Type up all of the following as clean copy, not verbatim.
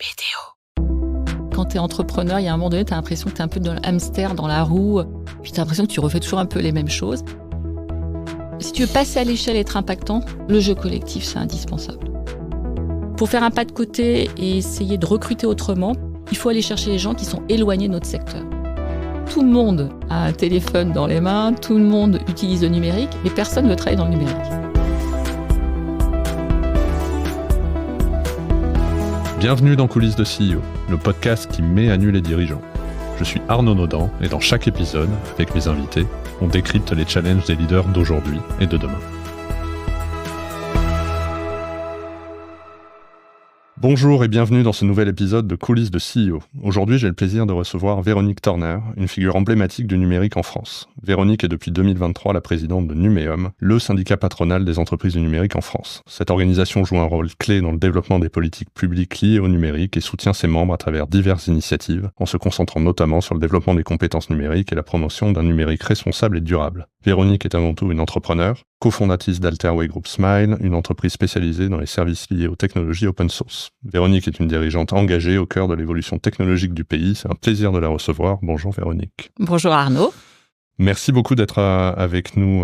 BDO. Quand tu es entrepreneur, il y a un moment donné, tu as l'impression que tu es un peu dans le hamster, dans la roue, puis tu as l'impression que tu refais toujours un peu les mêmes choses. Si tu veux passer à l'échelle et être impactant, le jeu collectif, c'est indispensable. Pour faire un pas de côté et essayer de recruter autrement, il faut aller chercher les gens qui sont éloignés de notre secteur. Tout le monde a un téléphone dans les mains, tout le monde utilise le numérique, mais personne ne veut travailler dans le numérique. Bienvenue dans Coulisses de CEO, le podcast qui met à nu les dirigeants. Je suis Arnaud Naudan et dans chaque épisode, avec mes invités, on décrypte les challenges des leaders d'aujourd'hui et de demain. Bonjour et bienvenue dans ce nouvel épisode de Coulisses de CEO. Aujourd'hui, j'ai le plaisir de recevoir Véronique Turner, une figure emblématique du numérique en France. Véronique est depuis 2023 la présidente de Numéum, le syndicat patronal des entreprises du numérique en France. Cette organisation joue un rôle clé dans le développement des politiques publiques liées au numérique et soutient ses membres à travers diverses initiatives, en se concentrant notamment sur le développement des compétences numériques et la promotion d'un numérique responsable et durable. Véronique est avant tout une entrepreneure, cofondatrice d'Alterway Group Smile, une entreprise spécialisée dans les services liés aux technologies open source. Véronique est une dirigeante engagée au cœur de l'évolution technologique du pays. C'est un plaisir de la recevoir. Bonjour Véronique. Bonjour Arnaud. Merci beaucoup d'être avec nous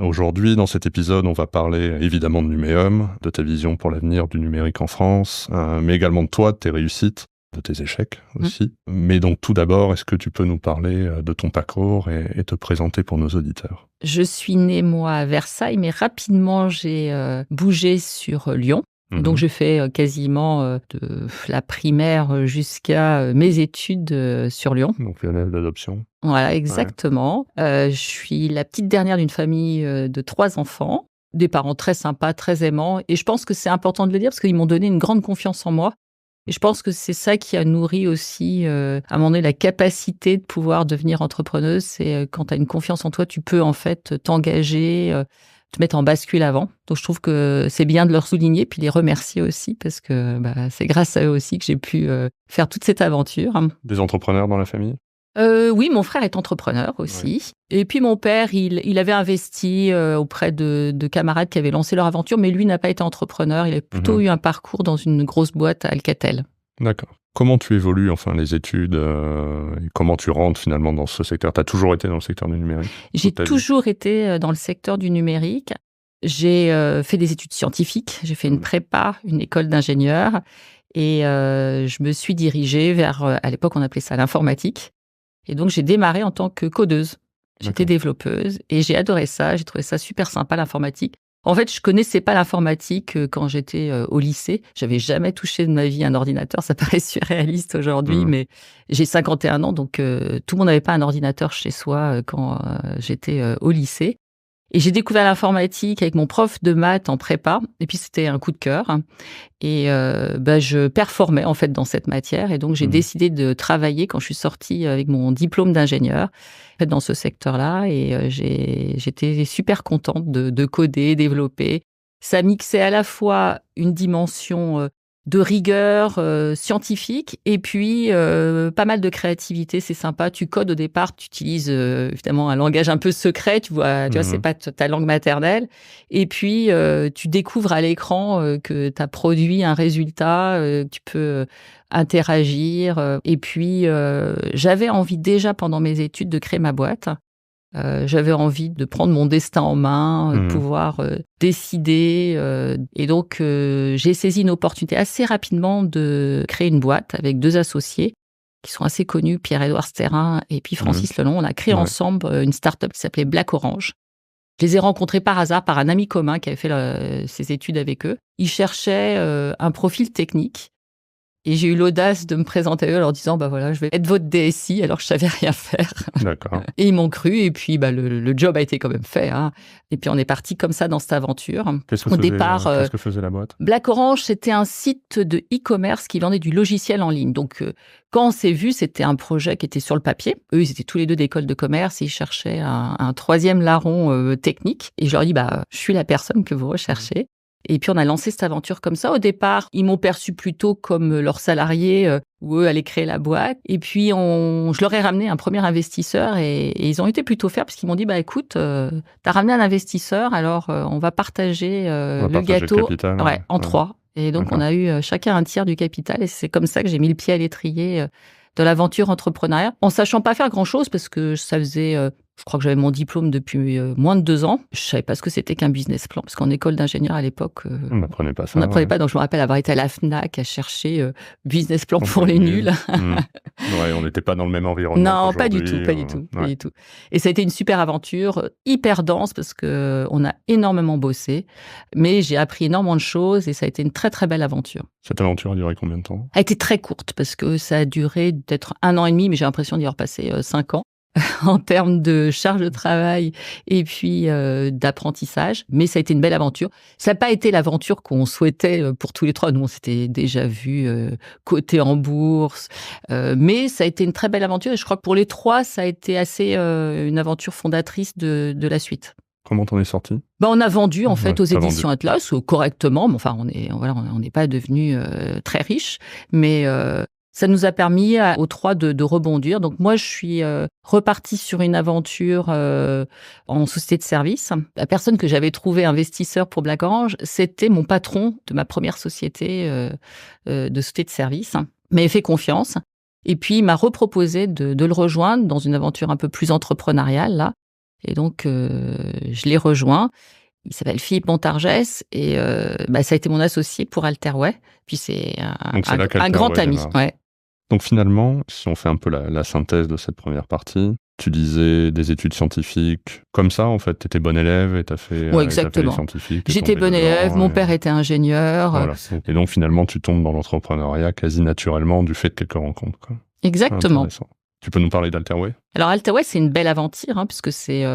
aujourd'hui. Dans cet épisode, on va parler évidemment de Numéum, de ta vision pour l'avenir du numérique en France, mais également de toi, de tes réussites, de tes échecs aussi. Mais donc tout d'abord, est-ce que tu peux nous parler de ton parcours et te présenter pour nos auditeurs ? Je suis née, moi, à Versailles, mais rapidement, j'ai bougé sur Lyon. Donc, je fais quasiment de la primaire jusqu'à mes études sur Lyon. Donc, élève d'adoption. Voilà, exactement. Ouais. Je suis la petite dernière d'une famille de 3 enfants, des parents très sympas, très aimants. Et je pense que c'est important de le dire parce qu'ils m'ont donné une grande confiance en moi. Et je pense que c'est ça qui a nourri aussi, à un moment donné, la capacité de pouvoir devenir entrepreneuse. C'est quand tu as une confiance en toi, tu peux en fait t'engager, te mettre en bascule avant. Donc, je trouve que c'est bien de leur souligner, puis les remercier aussi, parce que c'est grâce à eux aussi que j'ai pu faire toute cette aventure. Des entrepreneurs dans la famille ? Oui, mon frère est entrepreneur aussi. Ouais. Et puis, mon père, il avait investi auprès de camarades qui avaient lancé leur aventure, mais lui n'a pas été entrepreneur. Il a plutôt eu un parcours dans une grosse boîte à Alcatel. D'accord. Comment tu évolues, les études, et comment tu rentres finalement dans ce secteur ? Tu as toujours été dans le secteur du numérique ? J'ai toujours été dans le secteur du numérique. J'ai fait des études scientifiques, j'ai fait une prépa, une école d'ingénieur, et je me suis dirigée vers, à l'époque on appelait ça l'informatique, et donc j'ai démarré en tant que codeuse. J'étais développeuse, et j'ai adoré ça, j'ai trouvé ça super sympa l'informatique. En fait, je connaissais pas l'informatique quand j'étais au lycée. J'avais jamais touché de ma vie un ordinateur. Ça paraît surréaliste aujourd'hui, mais j'ai 51 ans, donc tout le monde n'avait pas un ordinateur chez soi quand j'étais au lycée. Et j'ai découvert l'informatique avec mon prof de maths en prépa. Et puis, c'était un coup de cœur. Et je performais en fait dans cette matière. Et donc, j'ai décidé de travailler quand je suis sortie avec mon diplôme d'ingénieur dans ce secteur-là. Et j'étais super contente de coder, développer. Ça mixait à la fois une dimension de rigueur scientifique et puis pas mal de créativité. C'est sympa. Tu codes au départ, tu utilises évidemment un langage un peu secret. Tu vois, c'est pas ta langue maternelle. Et puis tu découvres à l'écran que tu as produit un résultat, tu peux interagir. Et puis j'avais envie déjà pendant mes études de créer ma boîte. J'avais envie de prendre mon destin en main, de pouvoir décider. Et donc, j'ai saisi une opportunité assez rapidement de créer une boîte avec 2 associés qui sont assez connus, Pierre-Édouard Sterrin et puis Francis Lelon. On a créé ensemble une start-up qui s'appelait Black Orange. Je les ai rencontrés par hasard, par un ami commun qui avait fait ses études avec eux. Ils cherchaient un profil technique. Et j'ai eu l'audace de me présenter à eux en leur disant, je vais être votre DSI, alors que je savais rien faire. D'accord. Et ils m'ont cru, et puis le job a été quand même fait. Et puis on est parti comme ça dans cette aventure. Qu'est-ce que faisait la boîte ? Black Orange, c'était un site de e-commerce qui vendait du logiciel en ligne. Donc quand on s'est vu, c'était un projet qui était sur le papier. Eux, ils étaient tous les 2 d'école de commerce, et ils cherchaient un 3e larron technique. Et je leur ai dit, je suis la personne que vous recherchez. Et puis, on a lancé cette aventure comme ça. Au départ, ils m'ont perçu plutôt comme leur salarié où eux allaient créer la boîte. Et puis, je leur ai ramené un premier investisseur et ils ont été plutôt fiers parce qu'ils m'ont dit, écoute, t'as ramené un investisseur, alors on va partager le gâteau le capital, en 3. Et donc, on D'accord. a eu chacun un tiers du capital et c'est comme ça que j'ai mis le pied à l'étrier de l'aventure entrepreneuriale, en sachant pas faire grand-chose parce que ça faisait, je crois que j'avais mon diplôme depuis moins de 2 ans. Je savais pas ce que c'était qu'un business plan parce qu'en école d'ingénieur à l'époque, On n'apprenait pas on ça, n'apprenait ouais. pas. Donc je me rappelle avoir été à la Fnac à chercher business plan pour les Employé. nuls. Mmh. Ouais, on n'était pas dans le même environnement Non, pas du tout, qu'aujourd'hui, pas du tout, pas ouais. du tout. Et ça a été une super aventure, hyper dense parce qu'on a énormément bossé, mais j'ai appris énormément de choses et ça a été une très, très belle aventure. Cette aventure a duré combien de temps? Elle a été très courte parce que ça a duré peut-être 1 an et demi, mais j'ai l'impression d'y avoir passé 5 ans en termes de charge de travail et puis d'apprentissage. Mais ça a été une belle aventure. Ça n'a pas été l'aventure qu'on souhaitait pour tous les 3. Nous, on s'était déjà vus cotés en bourse. Mais ça a été une très belle aventure et je crois que pour les 3, ça a été assez une aventure fondatrice de la suite. Comment t'en es sorti? On a vendu en Ouais, fait aux tu as vendu. éditions Atlas, correctement, mais enfin on n'est pas devenus très riches, mais ça nous a permis aux 3 de rebondir. Donc moi je suis repartie sur une aventure en société de service. La personne que j'avais trouvée investisseur pour Black Orange, c'était mon patron de ma première société de société de service, m'avait fait confiance et puis il m'a reproposé de le rejoindre dans une aventure un peu plus entrepreneuriale là. Et donc, je l'ai rejoint. Il s'appelle Philippe Montargès et ça a été mon associé pour Alterway. Puis c'est Donc c'est là un grand qu'Alterway ami. démarre. Ouais. Donc finalement, si on fait un peu la synthèse de cette première partie, tu disais des études scientifiques comme ça, en fait, tu étais bon élève et tu as fait, Ouais, et t'as fait les exactement. scientifiques. t'es J'étais tombé bon élève, dedans mon et père était ingénieur. voilà. Et donc finalement, tu tombes dans l'entrepreneuriat quasi naturellement du fait de quelques rencontres, quoi. Exactement. Intéressant. Tu peux nous parler d'Alterway? Alors Alterway, c'est une belle aventure puisque c'est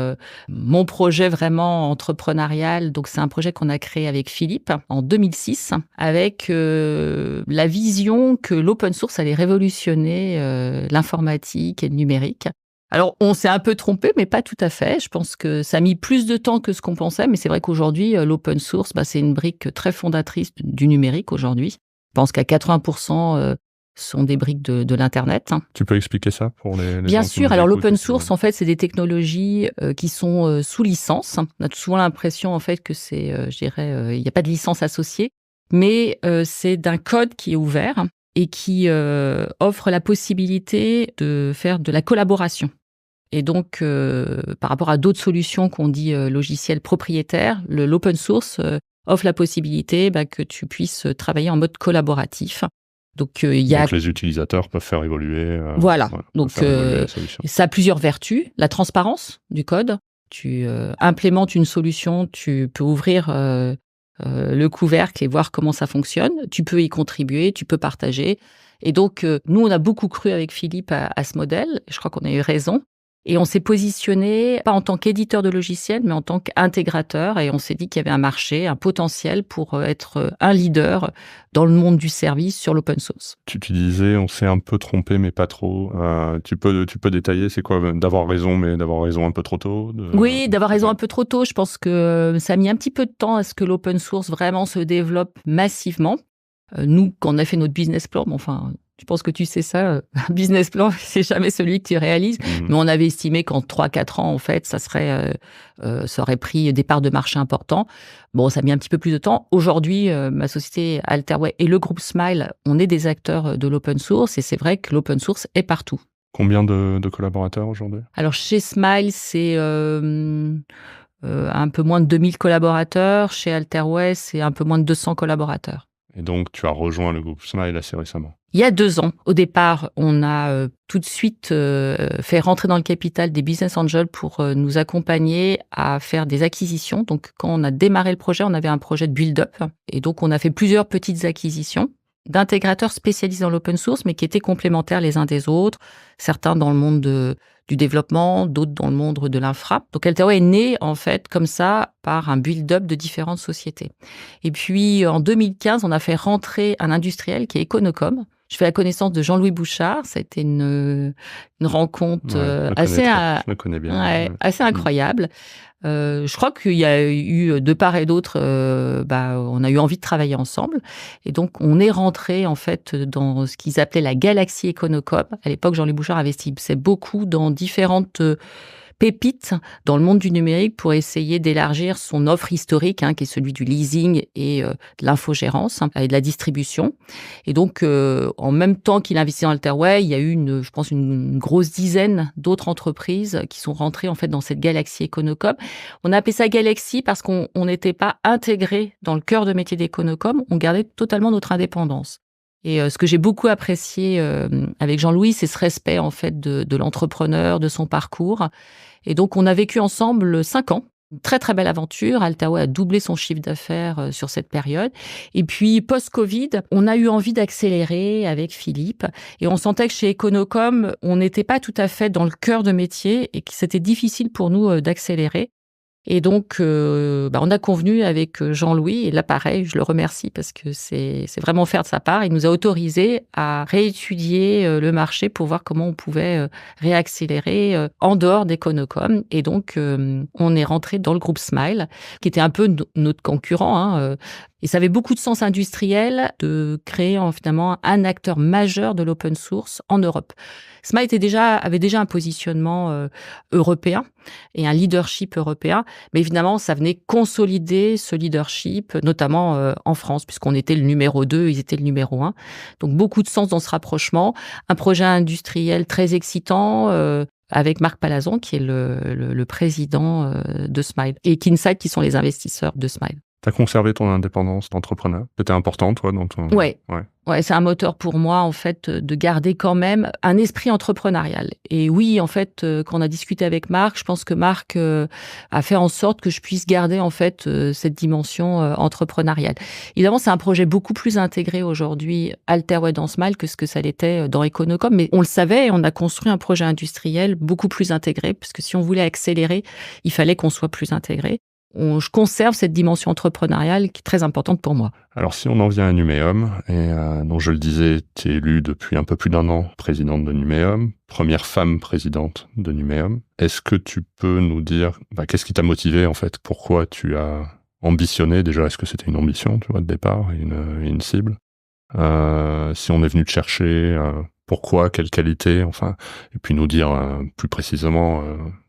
mon projet vraiment entrepreneurial. Donc c'est un projet qu'on a créé avec Philippe en 2006 avec la vision que l'open source allait révolutionner l'informatique et le numérique. Alors on s'est un peu trompé, mais pas tout à fait. Je pense que ça a mis plus de temps que ce qu'on pensait, mais c'est vrai qu'aujourd'hui l'open source, c'est une brique très fondatrice du numérique aujourd'hui. Je pense qu'à 80%, sont des briques de l'internet. Tu peux expliquer ça pour les Bien gens qui sûr. nous Alors écoutent l'open et qui- source, en fait, c'est des technologies qui sont sous licence. On a souvent l'impression, en fait, que c'est, je dirais, il n'y a pas de licence associée, mais c'est d'un code qui est ouvert et qui offre la possibilité de faire de la collaboration. Et donc, par rapport à d'autres solutions qu'on dit logiciels propriétaires, l'open source offre la possibilité que tu puisses travailler en mode collaboratif. Donc, il y a... Donc les utilisateurs peuvent faire évoluer. Voilà. Ouais, Donc, faire évoluer la solution. ça a plusieurs vertus. La transparence du code. Tu implémentes une solution, tu peux ouvrir le couvercle et voir comment ça fonctionne. Tu peux y contribuer, tu peux partager. Et donc, nous, on a beaucoup cru avec Philippe à ce modèle. Je crois qu'on a eu raison. Et on s'est positionné, pas en tant qu'éditeur de logiciels, mais en tant qu'intégrateur. Et on s'est dit qu'il y avait un marché, un potentiel pour être un leader dans le monde du service sur l'open source. Tu disais, on s'est un peu trompé, mais pas trop. Tu peux détailler, c'est quoi d'avoir raison, mais d'avoir raison un peu trop tôt? Oui, d'avoir raison un peu trop tôt. Je pense que ça a mis un petit peu de temps à ce que l'open source vraiment se développe massivement. Nous, quand on a fait notre business plan, je pense que tu sais ça, un business plan, c'est jamais celui que tu réalises. Mais on avait estimé qu'en 3-4 ans, en fait, ça aurait pris des parts de marché importants. Bon, ça a mis un petit peu plus de temps. Aujourd'hui, ma société Alterway et le groupe Smile, on est des acteurs de l'open source et c'est vrai que l'open source est partout. Combien de collaborateurs aujourd'hui? Alors, chez Smile, c'est un peu moins de 2000 collaborateurs. Chez Alterway, c'est un peu moins de 200 collaborateurs. Et donc, tu as rejoint le groupe Smile assez récemment. Il y a 2 ans, au départ, on a tout de suite fait rentrer dans le capital des business angels pour nous accompagner à faire des acquisitions. Donc, quand on a démarré le projet, on avait un projet de build-up. Et donc, on a fait plusieurs petites acquisitions d'intégrateurs spécialisés dans l'open source, mais qui étaient complémentaires les uns des autres. Certains dans le monde du développement, d'autres dans le monde de l'infra. Donc, Alterway est né, en fait, comme ça, par un build-up de différentes sociétés. Et puis, en 2015, on a fait rentrer un industriel qui est Econocom. Je fais la connaissance de Jean-Louis Bouchard. Ça a été une rencontre je le connais bien. assez incroyable. Je crois qu'il y a eu de part et d'autre, on a eu envie de travailler ensemble. Et donc, on est rentré en fait dans ce qu'ils appelaient la galaxie Econocom. À l'époque, Jean-Louis Bouchard investissait beaucoup dans différentes pépite dans le monde du numérique pour essayer d'élargir son offre historique, qui est celui du leasing et de l'infogérance et de la distribution. Et donc, en même temps qu'il investit dans Alterway, il y a eu je pense une grosse dizaine d'autres entreprises qui sont rentrées en fait dans cette galaxie Econocom. On a appelé ça Galaxy parce qu'on n'était pas intégré dans le cœur de métier d'Econocom, on gardait totalement notre indépendance. Et ce que j'ai beaucoup apprécié avec Jean-Louis, c'est ce respect en fait de l'entrepreneur, de son parcours. Et donc, on a vécu ensemble 5 ans. Une très, très belle aventure. Alterway a doublé son chiffre d'affaires sur cette période. Et puis, post-Covid, on a eu envie d'accélérer avec Philippe. Et on sentait que chez Econocom, on n'était pas tout à fait dans le cœur de métier et que c'était difficile pour nous d'accélérer. Et donc, on a convenu avec Jean-Louis, et là, pareil, je le remercie parce que c'est vraiment faire de sa part. Il nous a autorisé à réétudier le marché pour voir comment on pouvait réaccélérer en dehors d'Econocom. Et donc, on est rentré dans le groupe Smile, qui était un peu notre concurrent. Et ça avait beaucoup de sens industriel de créer finalement un acteur majeur de l'open source en Europe. Smile avait déjà un positionnement européen et un leadership européen, mais évidemment, ça venait consolider ce leadership, notamment en France, puisqu'on était le numéro 2, ils étaient le numéro 1. Donc, beaucoup de sens dans ce rapprochement. Un projet industriel très excitant, avec Marc Palazon, qui est le président de Smile, et Kinsight, qui sont les investisseurs de Smile. Tu as conservé ton indépendance d'entrepreneur. C'était important, toi, dans ton... Ouais, c'est un moteur pour moi, en fait, de garder quand même un esprit entrepreneurial. Et oui, en fait, quand on a discuté avec Marc, je pense que Marc a fait en sorte que je puisse garder, en fait, cette dimension entrepreneuriale. Évidemment, c'est un projet beaucoup plus intégré aujourd'hui, Alterway dans Smile, que ce que ça l'était dans Econocom. Mais on le savait, on a construit un projet industriel beaucoup plus intégré, parce que si on voulait accélérer, il fallait qu'on soit plus intégré. Je conserve cette dimension entrepreneuriale qui est très importante pour moi. Alors, si on en vient à Numéum, et donc je le disais, tu es élue depuis un peu plus d'1 an présidente de Numéum, première femme présidente de Numéum. Est-ce que tu peux nous dire, qu'est-ce qui t'a motivé en fait? Pourquoi tu as ambitionné déjà? Est-ce que c'était une ambition, tu vois, de départ, une cible? Si on est venu te chercher, pourquoi, quelle qualité, enfin, et puis nous dire plus précisément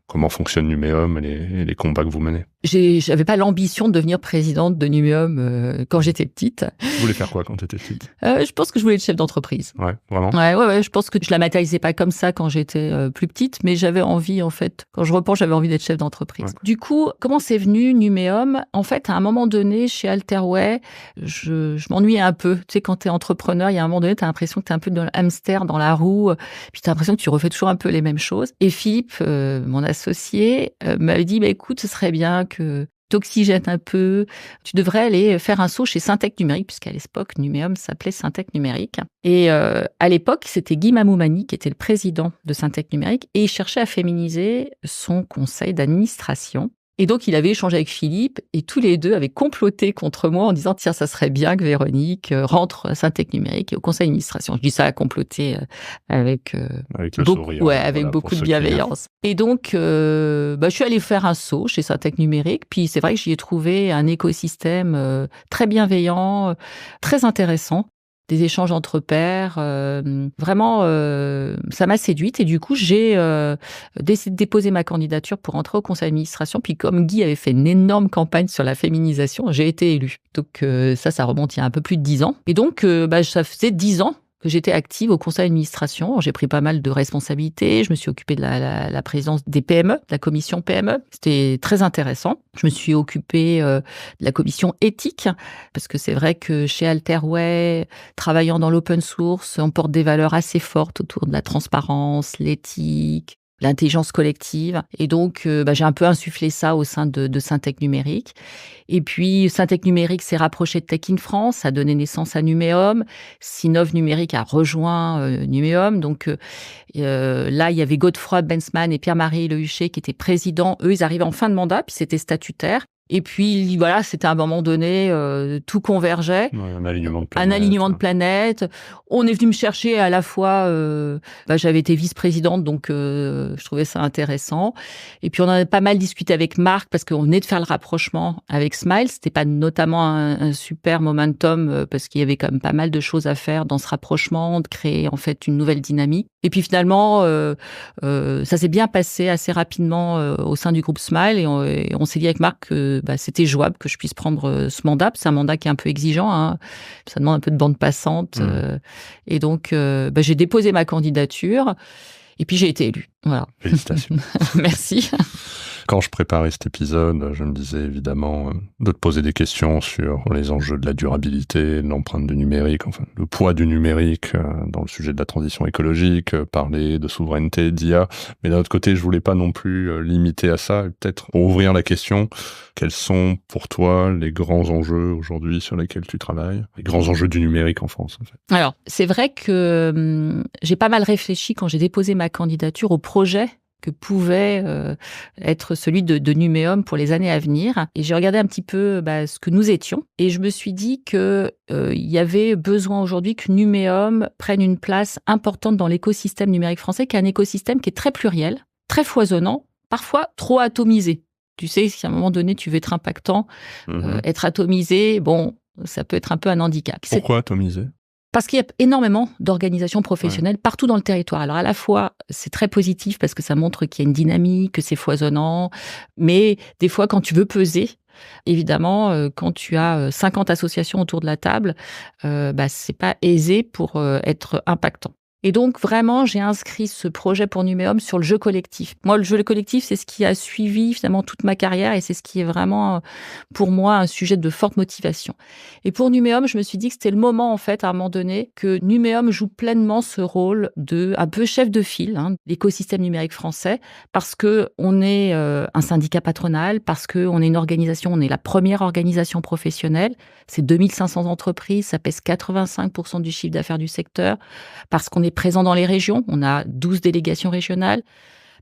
comment fonctionne Numéum et les combats que vous menez. J'avais pas l'ambition de devenir présidente de Numéum quand j'étais petite. Tu voulais faire quoi quand tu étais petite? Je pense que je voulais être chef d'entreprise. Ouais, vraiment? Ouais, je pense que je la matérialisais pas comme ça quand j'étais plus petite, mais j'avais envie, en fait, quand je repense, j'avais envie d'être chef d'entreprise. Ouais. Du coup, comment c'est venu Numéum? En fait, à un moment donné, chez Alterway, je m'ennuyais un peu. Tu sais, quand t'es entrepreneur, il y a un moment donné, t'as l'impression que t'es un peu dans le hamster, dans la roue, puis t'as l'impression que tu refais toujours un peu les mêmes choses. Et Philippe, mon associé, m'avait dit, écoute, ce serait bien que t'oxygènes un peu, tu devrais aller faire un saut chez Syntec Numérique, puisqu'à l'époque, Numéum s'appelait Syntec Numérique. Et à l'époque, c'était Guy Mamoumani qui était le président de Syntec Numérique, et il cherchait à féminiser son conseil d'administration. Et donc, il avait échangé avec Philippe, et tous les deux avaient comploté contre moi en disant « Tiens, ça serait bien que Véronique rentre à Syntec Numérique et au conseil d'administration. » Je dis ça à comploter avec le beaucoup, sourire, avec beaucoup de bienveillance. Et donc, je suis allée faire un saut chez Syntec Numérique, puis c'est vrai que j'y ai trouvé un écosystème très bienveillant, très intéressant. Des échanges entre pairs, vraiment, ça m'a séduite et du coup, j'ai décidé de déposer ma candidature pour entrer au conseil d'administration. Puis comme Guy avait fait une énorme campagne sur la féminisation, j'ai été élue. Donc ça remonte il y a un peu plus de 10 ans. Et donc, ça faisait 10 ans que j'étais active au conseil d'administration. J'ai pris pas mal de responsabilités. Je me suis occupée de la présidence des PME, de la commission PME. C'était très intéressant. Je me suis occupée de la commission éthique, parce que c'est vrai que chez Alterway, travaillant dans l'open source, on porte des valeurs assez fortes autour de la transparence, l'éthique, l'intelligence collective. Et donc, j'ai un peu insufflé ça au sein de Syntec Numérique. Et puis, Syntec Numérique s'est rapproché de Tech in France, a donné naissance à Numéum. Synov Numérique a rejoint Numéum. Donc, là, il y avait Godefroy Bensman et Pierre-Marie Lehuchet qui étaient présidents. Eux, ils arrivaient en fin de mandat, puis c'était statutaire. Et puis, voilà, c'était à un moment donné, tout convergeait. Ouais, un alignement de planète. Un alignement de planète. On est venu me chercher à la fois, j'avais été vice-présidente, donc je trouvais ça intéressant. Et puis, on en a pas mal discuté avec Marc, parce qu'on venait de faire le rapprochement avec Smile. C'était pas notamment un super momentum, parce qu'il y avait quand même pas mal de choses à faire dans ce rapprochement, de créer en fait une nouvelle dynamique. Et puis finalement, ça s'est bien passé assez rapidement au sein du groupe Smile, et on s'est dit avec Marc que c'était jouable que je puisse prendre ce mandat. C'est un mandat qui est un peu exigeant, hein. Ça demande un peu de bande passante. Et donc, j'ai déposé ma candidature et puis j'ai été élue. Voilà. Félicitations. Merci. Quand je préparais cet épisode, je me disais évidemment de te poser des questions sur les enjeux de la durabilité, de l'empreinte du numérique, enfin le poids du numérique dans le sujet de la transition écologique, parler de souveraineté, d'IA. Mais d'un autre côté, je voulais pas non plus limiter à ça. Et peut-être pour ouvrir la question, quels sont pour toi les grands enjeux aujourd'hui sur lesquels tu travailles, les grands enjeux du numérique en France en fait? Alors, c'est vrai que j'ai pas mal réfléchi quand j'ai déposé ma candidature au projet que pouvait être celui de Numéum pour les années à venir. Et j'ai regardé un petit peu ce que nous étions. Et je me suis dit qu'il y avait besoin aujourd'hui que Numéum prenne une place importante dans l'écosystème numérique français, qui est un écosystème qui est très pluriel, très foisonnant, parfois trop atomisé. Tu sais, si à un moment donné, tu veux être impactant, être atomisé, ça peut être un peu un handicap. Pourquoi atomisé ? Parce qu'il y a énormément d'organisations professionnelles partout dans le territoire. Alors à la fois, c'est très positif parce que ça montre qu'il y a une dynamique, que c'est foisonnant. Mais des fois, quand tu veux peser, évidemment, quand tu as 50 associations autour de la table, c'est pas aisé pour être impactant. Et donc, vraiment, j'ai inscrit ce projet pour Numéum sur le jeu collectif. Moi, le jeu collectif, c'est ce qui a suivi finalement toute ma carrière et c'est ce qui est vraiment, pour moi, un sujet de forte motivation. Et pour Numéum, je me suis dit que c'était le moment, en fait, à un moment donné, que Numéum joue pleinement ce rôle de un peu chef de file de l'écosystème numérique français, parce que on est un syndicat patronal, parce que on est une organisation, on est la première organisation professionnelle. C'est 2500 entreprises, ça pèse 85% du chiffre d'affaires du secteur, parce qu'on est présent dans les régions, on a 12 délégations régionales,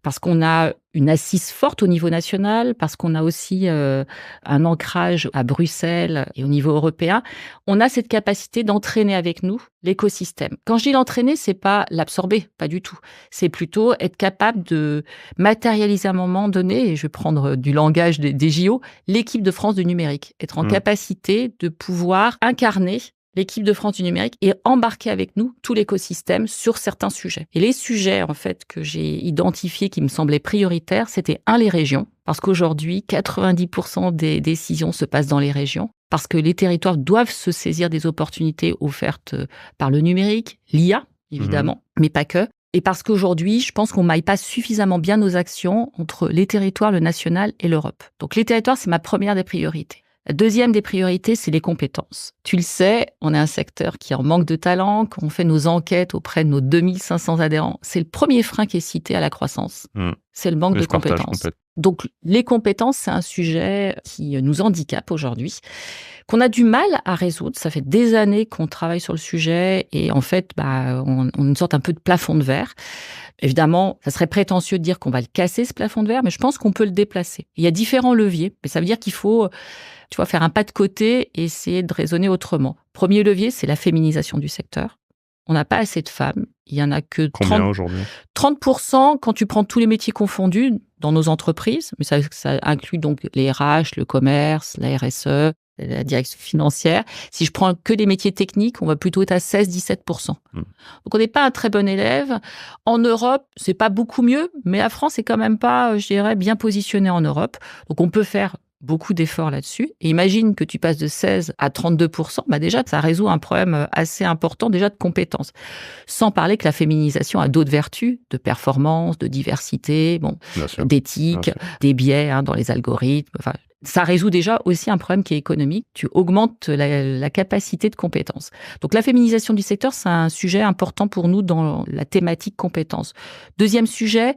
parce qu'on a une assise forte au niveau national, parce qu'on a aussi un ancrage à Bruxelles et au niveau européen. On a cette capacité d'entraîner avec nous l'écosystème. Quand je dis l'entraîner, c'est pas l'absorber, pas du tout. C'est plutôt être capable de matérialiser à un moment donné, et je vais prendre du langage des JO, l'équipe de France du numérique. Être en capacité de pouvoir incarner l'équipe de France du numérique et embarquer avec nous tout l'écosystème sur certains sujets. Et les sujets, en fait, que j'ai identifiés qui me semblaient prioritaires, c'était les régions. Parce qu'aujourd'hui, 90% des décisions se passent dans les régions. Parce que les territoires doivent se saisir des opportunités offertes par le numérique, l'IA, évidemment, mais pas que. Et parce qu'aujourd'hui, je pense qu'on maille pas suffisamment bien nos actions entre les territoires, le national et l'Europe. Donc les territoires, c'est ma première des priorités. La deuxième des priorités, c'est les compétences. Tu le sais, on est un secteur qui est en manque de talent. Quand on fait nos enquêtes auprès de nos 2500 adhérents, c'est le premier frein qui est cité à la croissance. C'est le manque de compétences. Donc, les compétences, c'est un sujet qui nous handicape aujourd'hui, qu'on a du mal à résoudre. Ça fait des années qu'on travaille sur le sujet et en fait, on a une sorte un peu de plafond de verre. Évidemment, ça serait prétentieux de dire qu'on va le casser, ce plafond de verre, mais je pense qu'on peut le déplacer. Il y a différents leviers, mais ça veut dire qu'il faut, faire un pas de côté et essayer de raisonner autrement. Premier levier, c'est la féminisation du secteur. On n'a pas assez de femmes. Il y en a que Combien aujourd'hui ? 30% quand tu prends tous les métiers confondus dans nos entreprises, mais ça inclut donc les RH, le commerce, la RSE, la direction financière. Si je prends que des métiers techniques, on va plutôt être à 16-17%. Donc on n'est pas un très bon élève. En Europe, c'est pas beaucoup mieux, mais la France est quand même pas, je dirais, bien positionnée en Europe. Donc on peut faire beaucoup d'efforts là-dessus. Et imagine que tu passes de 16 à 32%, déjà, ça résout un problème assez important déjà de compétences. Sans parler que la féminisation a d'autres vertus, de performance, de diversité, d'éthique, des biais dans les algorithmes. Enfin, ça résout déjà aussi un problème qui est économique. Tu augmentes la capacité de compétences. Donc la féminisation du secteur, c'est un sujet important pour nous dans la thématique compétences. Deuxième sujet,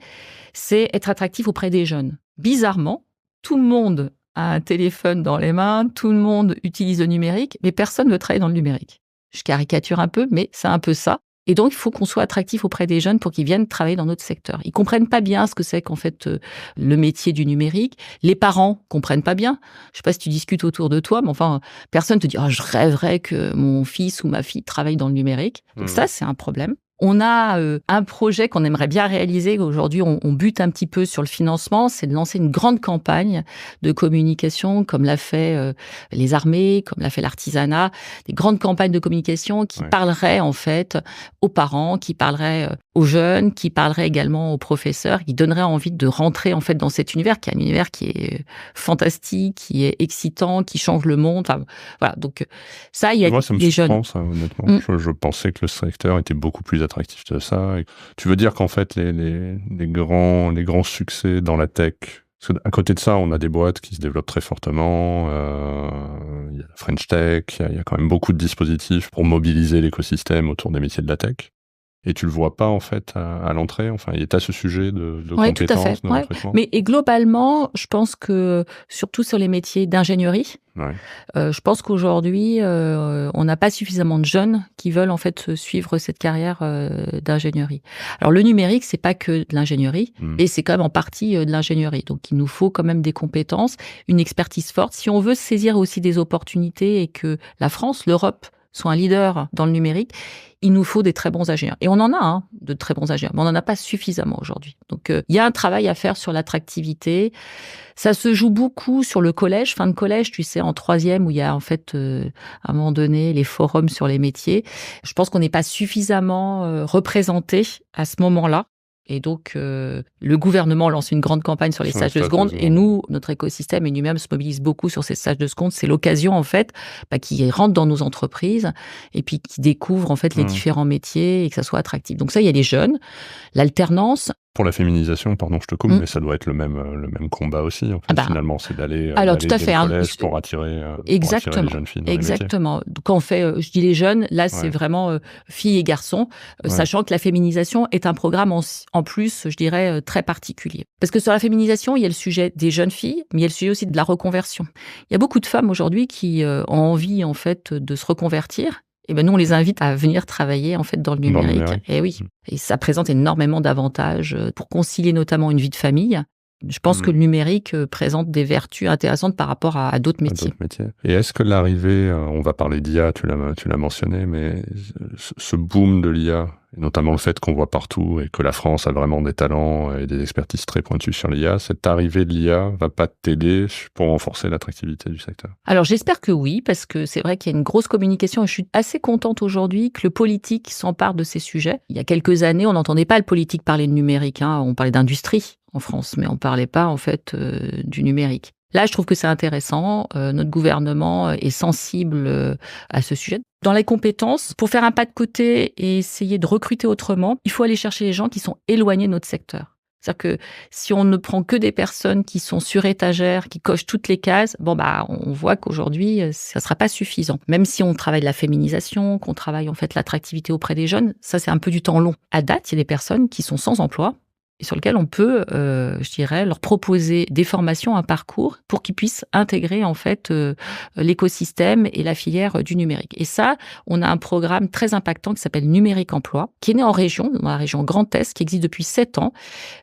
c'est être attractif auprès des jeunes. Bizarrement, tout le monde a un téléphone dans les mains, tout le monde utilise le numérique, mais personne ne veut travailler dans le numérique. Je caricature un peu, mais c'est un peu ça. Et donc, il faut qu'on soit attractif auprès des jeunes pour qu'ils viennent travailler dans notre secteur. Ils comprennent pas bien ce que c'est qu'en fait le métier du numérique. Les parents comprennent pas bien. Je sais pas si tu discutes autour de toi, mais enfin, personne te dit je rêverais que mon fils ou ma fille travaille dans le numérique. Donc ça, c'est un problème. On a un projet qu'on aimerait bien réaliser. Aujourd'hui, on bute un petit peu sur le financement. C'est de lancer une grande campagne de communication, comme l'a fait les armées, comme l'a fait l'artisanat. Des grandes campagnes de communication qui parleraient en fait aux parents, qui parleraient aux jeunes, qui parleraient également aux professeurs, qui donneraient envie de rentrer en fait dans cet univers, qui est un univers qui est fantastique, qui est excitant, qui change le monde. Enfin, voilà. Donc ça, il y a moi, ça me les jeunes. surprend, ça, honnêtement. Je pensais que le secteur était beaucoup plus attractif que ça. Et tu veux dire qu'en fait, les grands succès dans la tech, parce qu'à côté de ça, on a des boîtes qui se développent très fortement. Il y a la French Tech, il y a quand même beaucoup de dispositifs pour mobiliser l'écosystème autour des métiers de la tech. Et tu le vois pas, en fait, à l'entrée. Enfin, il y a ce sujet de compétences, tout à fait. de recrutement. Mais et globalement, je pense que, surtout sur les métiers d'ingénierie, je pense qu'aujourd'hui, on n'a pas suffisamment de jeunes qui veulent, en fait, suivre cette carrière d'ingénierie. Alors, le numérique, c'est pas que de l'ingénierie, et c'est quand même en partie de l'ingénierie. Donc, il nous faut quand même des compétences, une expertise forte. Si on veut saisir aussi des opportunités et que la France, l'Europe, soit un leader dans le numérique, il nous faut des très bons ingénieurs. Et on en a de très bons ingénieurs, mais on n'en a pas suffisamment aujourd'hui. Donc, il y a un travail à faire sur l'attractivité. Ça se joue beaucoup sur le collège, fin de collège, tu sais, en 3e, où il y a en fait, à un moment donné, les forums sur les métiers. Je pense qu'on n'est pas suffisamment représenté à ce moment-là. Et donc, le gouvernement lance une grande campagne sur les stages de seconde. Et nous, notre écosystème et nous-mêmes se mobilise beaucoup sur ces stages de seconde. C'est l'occasion, en fait, qu'ils rentrent dans nos entreprises et puis qu'ils découvrent, en fait, les différents métiers et que ça soit attractif. Donc ça, il y a les jeunes. L'alternance. Pour la féminisation, pardon, je te coupe, mais ça doit être le même combat aussi. En fait, finalement, c'est d'aller tout à fait, collège pour attirer les jeunes filles dans exactement. Quand on fait, je dis les jeunes, là, c'est vraiment filles et garçons, sachant que la féminisation est un programme en plus, je dirais, très particulier. Parce que sur la féminisation, il y a le sujet des jeunes filles, mais il y a le sujet aussi de la reconversion. Il y a beaucoup de femmes aujourd'hui qui ont envie, en fait, de se reconvertir. Et ben nous, on les invite à venir travailler en fait dans le numérique. Et oui, et ça présente énormément d'avantages pour concilier notamment une vie de famille. Je pense que le numérique présente des vertus intéressantes par rapport à d'autres métiers. Et est-ce que l'arrivée, on va parler d'IA, tu l'as mentionné, mais ce boom de l'IA, et notamment le fait qu'on voit partout et que la France a vraiment des talents et des expertises très pointues sur l'IA, cette arrivée de l'IA va pas t'aider pour renforcer l'attractivité du secteur? Alors j'espère que oui, parce que c'est vrai qu'il y a une grosse communication et je suis assez contente aujourd'hui que le politique s'empare de ces sujets. Il y a quelques années, on n'entendait pas le politique parler de numérique, on parlait d'industrie en France, mais on parlait pas en fait du numérique. Là, je trouve que c'est intéressant. Notre gouvernement est sensible à ce sujet. Dans les compétences, pour faire un pas de côté et essayer de recruter autrement, il faut aller chercher les gens qui sont éloignés de notre secteur. C'est-à-dire que si on ne prend que des personnes qui sont sur étagère, qui cochent toutes les cases, on voit qu'aujourd'hui, ça ne sera pas suffisant. Même si on travaille la féminisation, qu'on travaille en fait l'attractivité auprès des jeunes, ça c'est un peu du temps long. À date, il y a des personnes qui sont sans emploi, et sur lequel on peut, je dirais, leur proposer des formations, un parcours pour qu'ils puissent intégrer en fait l'écosystème et la filière du numérique. Et ça, on a un programme très impactant qui s'appelle Numérique Emploi, qui est né en région, dans la région Grand Est, qui existe depuis 7 ans,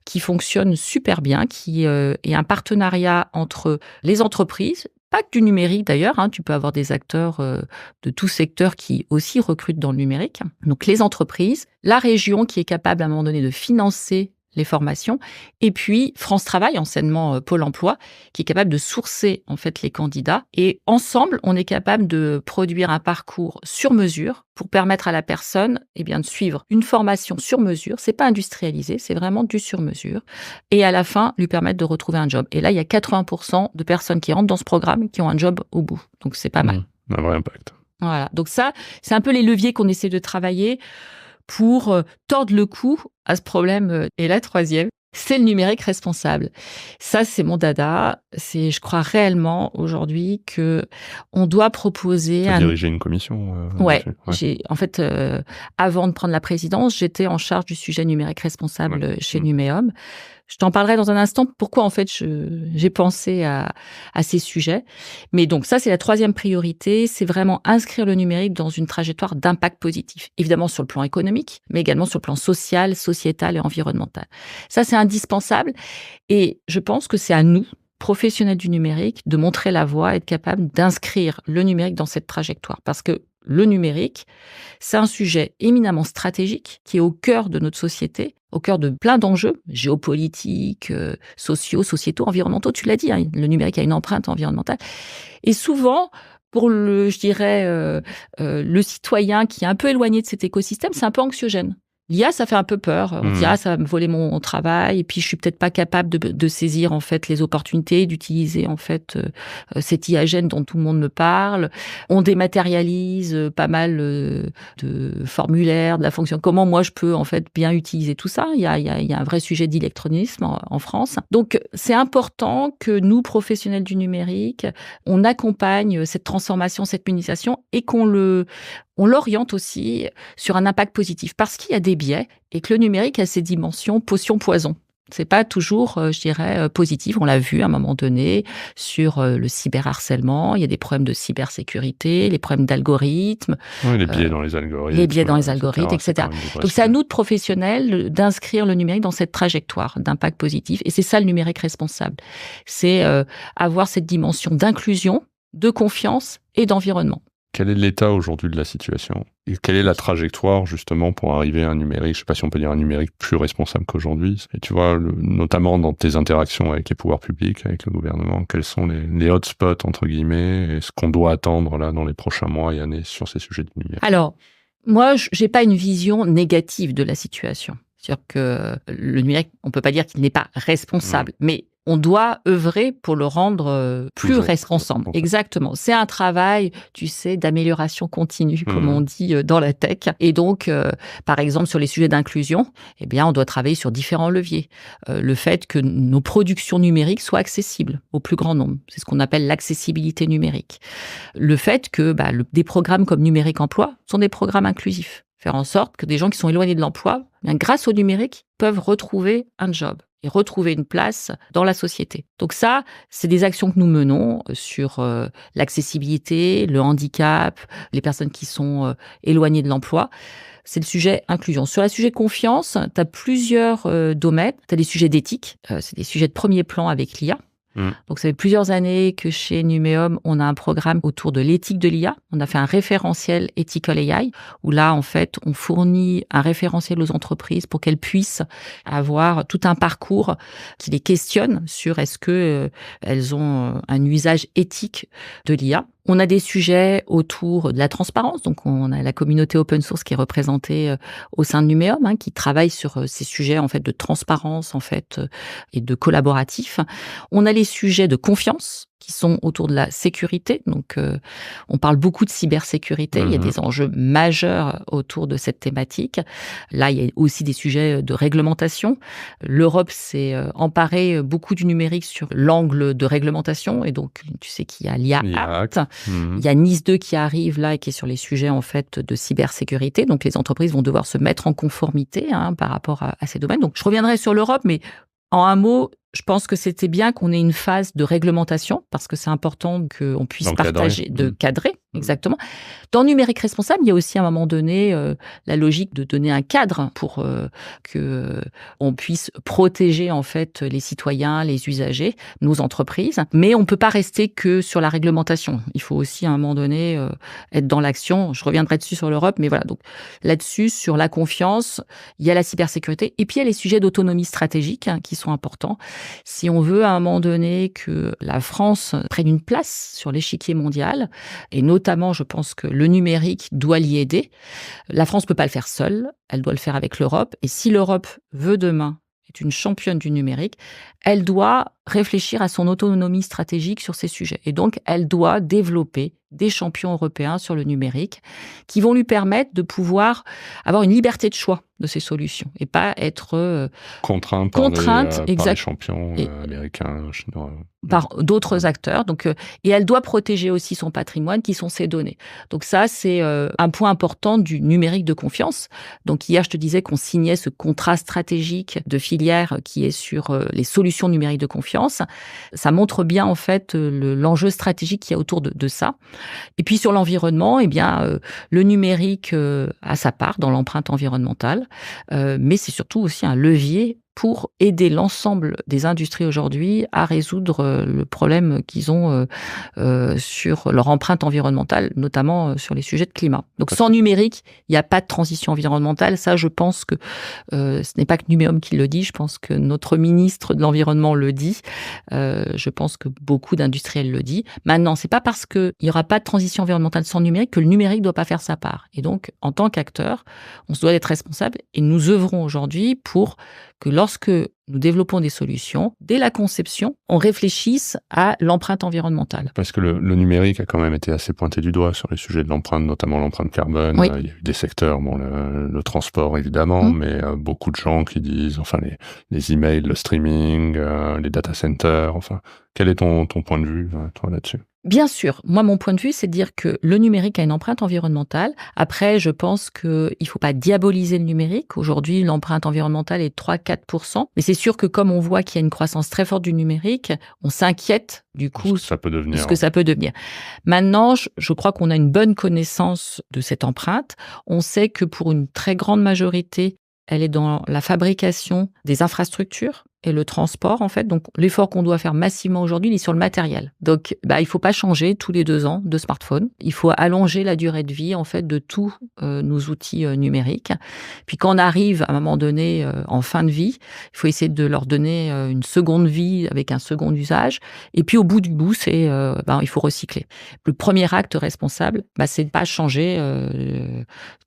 qui fonctionne super bien, qui est un partenariat entre les entreprises, pas que du numérique d'ailleurs, tu peux avoir des acteurs de tout secteur qui aussi recrutent dans le numérique. Donc les entreprises, la région qui est capable à un moment donné de financer les formations, et puis France Travail, anciennement Pôle Emploi, qui est capable de sourcer en fait les candidats. Et ensemble, on est capable de produire un parcours sur mesure pour permettre à la personne de suivre une formation sur mesure. C'est pas industrialisé, c'est vraiment du sur mesure. Et à la fin, lui permettre de retrouver un job. Et là, il y a 80% de personnes qui rentrent dans ce programme qui ont un job au bout. Donc c'est pas mal. Un vrai impact. Voilà. Donc ça, c'est un peu les leviers qu'on essaie de travailler pour tordre le cou à ce problème. Et la troisième, c'est le numérique responsable. Ça, c'est mon dada. Je crois réellement aujourd'hui que on doit proposer... Tu as dirigé une commission En fait, avant de prendre la présidence, j'étais en charge du sujet numérique responsable chez Numéum. Je t'en parlerai dans un instant, pourquoi en fait j'ai pensé à ces sujets. Mais donc ça, c'est la troisième priorité, c'est vraiment inscrire le numérique dans une trajectoire d'impact positif. Évidemment sur le plan économique, mais également sur le plan social, sociétal et environnemental. Ça, c'est indispensable et je pense que c'est à nous, professionnels du numérique, de montrer la voie, être capable d'inscrire le numérique dans cette trajectoire. Parce que le numérique, c'est un sujet éminemment stratégique qui est au cœur de notre société, au cœur de plein d'enjeux géopolitiques, sociaux, sociétaux, environnementaux. Tu l'as dit, hein, le numérique a une empreinte environnementale. Et souvent, pour le citoyen qui est un peu éloigné de cet écosystème, c'est un peu anxiogène. L'IA, ça fait un peu peur. On se dit, ça va me voler mon travail, et puis je suis peut-être pas capable de saisir en fait les opportunités, d'utiliser en fait cette IA gène dont tout le monde me parle. On dématérialise pas mal de formulaires, de la fonction. Comment moi je peux en fait bien utiliser tout ça? Il y a un vrai sujet d'électronisme en France. Donc c'est important que nous, professionnels du numérique, on accompagne cette transformation, cette mutation, et on l'oriente aussi sur un impact positif parce qu'il y a des biais et que le numérique a ses dimensions potion-poison. C'est pas toujours, positif. On l'a vu à un moment donné sur le cyberharcèlement. Il y a des problèmes de cybersécurité, les problèmes d'algorithmes. Oui, les biais dans les algorithmes. Les biais dans les algorithmes, etc. Donc c'est à nous de professionnels d'inscrire le numérique dans cette trajectoire d'impact positif. Et c'est ça le numérique responsable. C'est avoir cette dimension d'inclusion, de confiance et d'environnement. Quel est l'état aujourd'hui de la situation? Et quelle est la trajectoire justement pour arriver à un numérique, je ne sais pas si on peut dire un numérique plus responsable qu'aujourd'hui? Et tu vois, notamment dans tes interactions avec les pouvoirs publics, avec le gouvernement, quels sont les hotspots entre guillemets, et ce qu'on doit attendre là dans les prochains mois et années sur ces sujets de numérique? Alors, moi, j'ai pas une vision négative de la situation. C'est-à-dire que le numérique, on peut pas dire qu'il n'est pas responsable, mais on doit œuvrer pour le rendre plus responsable. Exactement. C'est un travail, tu sais, d'amélioration continue, comme on dit dans la tech. Et donc, par exemple, sur les sujets d'inclusion, eh bien, on doit travailler sur différents leviers. Le fait que nos productions numériques soient accessibles au plus grand nombre. C'est ce qu'on appelle l'accessibilité numérique. Le fait que des programmes comme Numérique Emploi sont des programmes inclusifs. Faire en sorte que des gens qui sont éloignés de l'emploi, grâce au numérique, peuvent retrouver un job et retrouver une place dans la société. Donc ça, c'est des actions que nous menons sur l'accessibilité, le handicap, les personnes qui sont éloignées de l'emploi. C'est le sujet inclusion. Sur le sujet confiance, tu as plusieurs domaines. Tu as des sujets d'éthique, c'est des sujets de premier plan avec l'IA. Donc, ça fait plusieurs années que chez Numéum, on a un programme autour de l'éthique de l'IA. On a fait un référentiel Ethical AI, où là, en fait, on fournit un référentiel aux entreprises pour qu'elles puissent avoir tout un parcours qui les questionne sur est-ce que elles ont un usage éthique de l'IA. On a des sujets autour de la transparence, donc on a la communauté open source qui est représentée au sein de Numéum, qui travaille sur ces sujets en fait de transparence en fait et de collaboratif. On a les sujets de confiance qui sont autour de la sécurité. Donc, on parle beaucoup de cybersécurité. Il y a des enjeux majeurs autour de cette thématique. Là, il y a aussi des sujets de réglementation. L'Europe s'est emparée beaucoup du numérique sur l'angle de réglementation. Et donc, tu sais qu'il y a l'IA Act. Il y a NIS 2 qui arrive là et qui est sur les sujets en fait de cybersécurité. Donc, les entreprises vont devoir se mettre en conformité par rapport à ces domaines. Donc, je reviendrai sur l'Europe, mais en un mot, je pense que c'était bien qu'on ait une phase de réglementation parce que c'est important qu'on puisse partager, de cadrer, exactement. Dans Numérique Responsable, il y a aussi à un moment donné la logique de donner un cadre pour que on puisse protéger en fait les citoyens, les usagers, nos entreprises. Mais on peut pas rester que sur la réglementation. Il faut aussi à un moment donné être dans l'action. Je reviendrai dessus sur l'Europe, mais voilà. Donc là-dessus, sur la confiance, il y a la cybersécurité et puis il y a les sujets d'autonomie stratégique qui sont importants. Si on veut à un moment donné que la France prenne une place sur l'échiquier mondial, et notamment je pense que le numérique doit l'y aider, la France ne peut pas le faire seule, elle doit le faire avec l'Europe. Et si l'Europe veut demain être une championne du numérique, elle doit réfléchir à son autonomie stratégique sur ces sujets. Et donc, elle doit développer des champions européens sur le numérique qui vont lui permettre de pouvoir avoir une liberté de choix de ces solutions et pas être contrainte par les champions américains, chinois. Par d'autres acteurs. Donc, et elle doit protéger aussi son patrimoine qui sont ses données. Donc ça, c'est un point important du numérique de confiance. Donc hier, je te disais qu'on signait ce contrat stratégique de filière qui est sur les solutions numériques de confiance. Ça montre bien en fait l'enjeu stratégique qu'il y a autour de ça. Et puis sur l'environnement, eh bien, le numérique a sa part dans l'empreinte environnementale, mais c'est surtout aussi un levier pour aider l'ensemble des industries aujourd'hui à résoudre le problème qu'ils ont sur leur empreinte environnementale, notamment sur les sujets de climat. Donc sans numérique, il n'y a pas de transition environnementale. Ça, je pense que ce n'est pas que Numéum qui le dit, je pense que notre ministre de l'Environnement le dit, je pense que beaucoup d'industriels le disent. Maintenant, c'est pas parce qu'il n'y aura pas de transition environnementale sans numérique que le numérique ne doit pas faire sa part. Et donc, en tant qu'acteur, on se doit d'être responsable et nous œuvrons aujourd'hui pour que lorsque nous développons des solutions, dès la conception, on réfléchisse à l'empreinte environnementale. Parce que le numérique a quand même été assez pointé du doigt sur les sujets de l'empreinte, notamment l'empreinte carbone. Oui. Il y a eu des secteurs, le transport évidemment, mais beaucoup de gens qui disent, enfin les emails, le streaming, les data centers, enfin, quel est ton point de vue, toi, là-dessus ? Bien sûr. Moi, mon point de vue, c'est de dire que le numérique a une empreinte environnementale. Après, je pense qu'il ne faut pas diaboliser le numérique. Aujourd'hui, l'empreinte environnementale est 3-4%. Mais c'est sûr que comme on voit qu'il y a une croissance très forte du numérique, on s'inquiète du coup ce que ça peut devenir. Maintenant, je crois qu'on a une bonne connaissance de cette empreinte. On sait que pour une très grande majorité, elle est dans la fabrication des infrastructures et le transport, en fait. Donc, l'effort qu'on doit faire massivement aujourd'hui, il est sur le matériel. Donc, il faut pas changer tous les 2 ans de smartphone. Il faut allonger la durée de vie, en fait, de tous nos outils numériques. Puis, quand on arrive à un moment donné en fin de vie, il faut essayer de leur donner une seconde vie avec un second usage. Et puis, au bout du bout, c'est il faut recycler. Le premier acte responsable, c'est de pas changer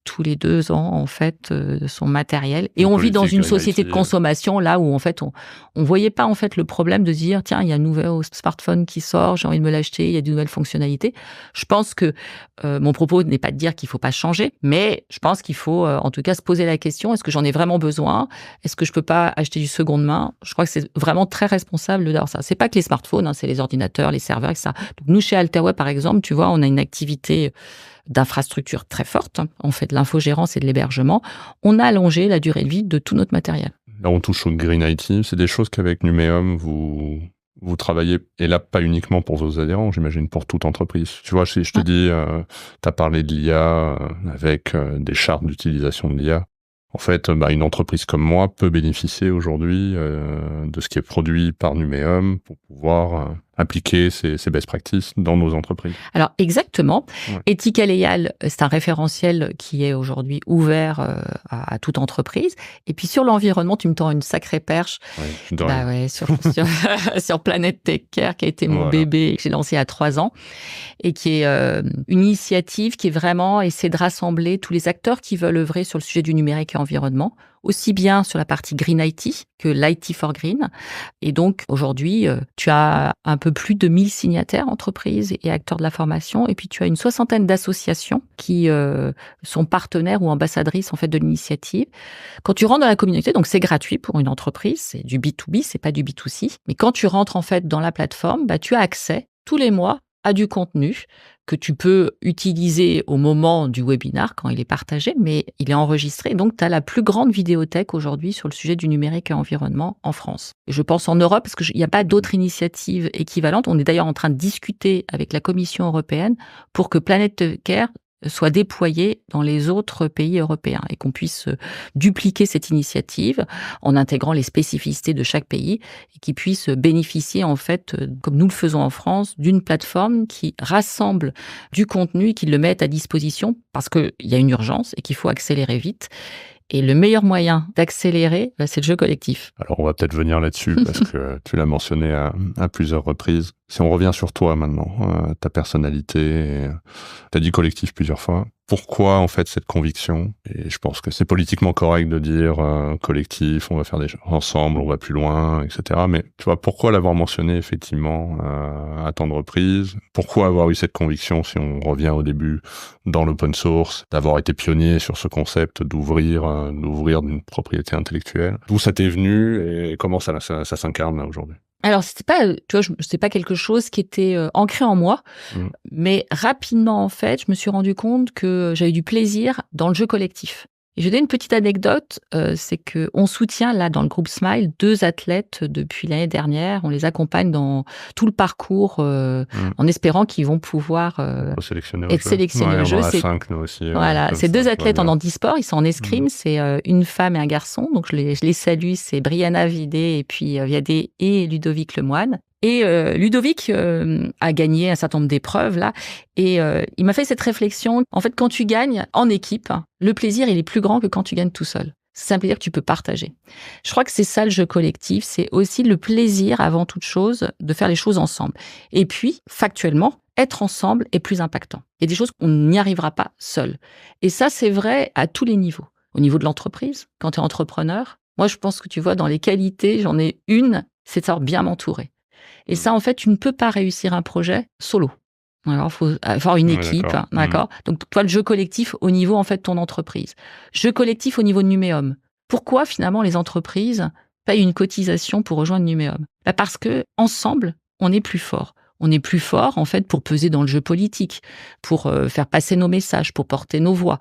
tous les 2 ans, en fait, son matériel. Et on vit dans une société de consommation, là où, en fait, on voyait pas, en fait, le problème de se dire, tiens, il y a un nouveau smartphone qui sort, j'ai envie de me l'acheter, il y a de nouvelles fonctionnalités. Je pense que mon propos n'est pas de dire qu'il faut pas changer, mais je pense qu'il faut, en tout cas, se poser la question, est-ce que j'en ai vraiment besoin? Est-ce que je peux pas acheter du seconde main? Je crois que c'est vraiment très responsable d'avoir ça. C'est pas que les smartphones, c'est les ordinateurs, les serveurs, etc. Donc, nous, chez Alterweb, par exemple, tu vois, on a une activité d'infrastructure très forte. On fait de l'infogérance et de l'hébergement. On a allongé la durée de vie de tout notre matériel. Là, on touche au Green IT. C'est des choses qu'avec Numéum, vous travaillez, et là, pas uniquement pour vos adhérents, j'imagine pour toute entreprise. Tu vois, si je te dis, tu as parlé de l'IA avec des chartes d'utilisation de l'IA. En fait, une entreprise comme moi peut bénéficier aujourd'hui de ce qui est produit par Numéum pour pouvoir appliquer ces best practices dans nos entreprises. Alors, exactement. Ouais. Ethical AI, c'est un référentiel qui est aujourd'hui ouvert à toute entreprise. Et puis, sur l'environnement, tu me tends une sacrée perche. Sur Planète Tech Care, qui a été mon bébé, que j'ai lancé à 3 ans, et qui est une initiative qui est vraiment essaie de rassembler tous les acteurs qui veulent œuvrer sur le sujet du numérique et environnement, aussi bien sur la partie Green IT que l'IT for Green. Et donc, aujourd'hui, tu as un peu plus de 1000 signataires, entreprises et acteurs de la formation. Et puis, tu as une 60aine d'associations qui sont partenaires ou ambassadrices, en fait, de l'initiative. Quand tu rentres dans la communauté, donc c'est gratuit pour une entreprise, c'est du B2B, c'est pas du B2C. Mais quand tu rentres, en fait, dans la plateforme, tu as accès tous les mois à du contenu que tu peux utiliser au moment du webinar quand il est partagé, mais il est enregistré. Donc, tu as la plus grande vidéothèque aujourd'hui sur le sujet du numérique et environnement en France. Et je pense en Europe, parce qu'il n'y a pas d'autres initiatives équivalentes. On est d'ailleurs en train de discuter avec la Commission européenne pour que Planète Care soit déployée dans les autres pays européens et qu'on puisse dupliquer cette initiative en intégrant les spécificités de chaque pays et qui puisse bénéficier, en fait, comme nous le faisons en France, d'une plateforme qui rassemble du contenu et qui le met à disposition parce qu'il y a une urgence et qu'il faut accélérer vite. Et le meilleur moyen d'accélérer, c'est le jeu collectif. Alors, on va peut-être venir là-dessus parce que tu l'as mentionné à plusieurs reprises. Si on revient sur toi maintenant, ta personnalité, tu as dit collectif plusieurs fois. Pourquoi en fait cette conviction? Et je pense que c'est politiquement correct de dire collectif, on va faire des choses ensemble, on va plus loin, etc. Mais tu vois, pourquoi l'avoir mentionné effectivement à tant de reprises? Pourquoi avoir eu cette conviction, si on revient au début, dans l'open source, d'avoir été pionnier sur ce concept d'ouvrir d'une propriété intellectuelle? D'où ça t'est venu et comment ça s'incarne là aujourd'hui? Alors, c'était pas, tu vois, c'est pas quelque chose qui était ancré en moi, mais rapidement, en fait, je me suis rendu compte que j'avais du plaisir dans le jeu collectif. Et je vais donner une petite anecdote, c'est que on soutient là dans le groupe Smile 2 athlètes depuis l'année dernière. On les accompagne dans tout le parcours en espérant qu'ils vont pouvoir être sélectionnés au jeu. On en a 5 nous aussi. Voilà, c'est 2 athlètes en handisport, ils sont en escrime, c'est une femme et un garçon. Donc je les salue, c'est Brianna Vidé et puis Viadé et Ludovic Lemoine. Et Ludovic a gagné un certain nombre d'épreuves là, et il m'a fait cette réflexion. En fait, quand tu gagnes en équipe, le plaisir il est plus grand que quand tu gagnes tout seul. C'est un plaisir que tu peux partager. Je crois que c'est ça le jeu collectif, c'est aussi le plaisir avant toute chose de faire les choses ensemble. Et puis, factuellement, être ensemble est plus impactant. Il y a des choses qu'on n'y arrivera pas seul. Et ça, c'est vrai à tous les niveaux. Au niveau de l'entreprise, quand tu es entrepreneur, moi je pense que tu vois, dans les qualités, j'en ai une, c'est de savoir bien m'entourer. Et ça, en fait, tu ne peux pas réussir un projet solo. Alors, il faut avoir une équipe, d'accord. Donc, toi, le jeu collectif au niveau, en fait, de ton entreprise. Jeu collectif au niveau de Numéum. Pourquoi, finalement, les entreprises payent une cotisation pour rejoindre Numéum? Parce que ensemble, on est plus fort. On est plus fort, en fait, pour peser dans le jeu politique, pour faire passer nos messages, pour porter nos voix.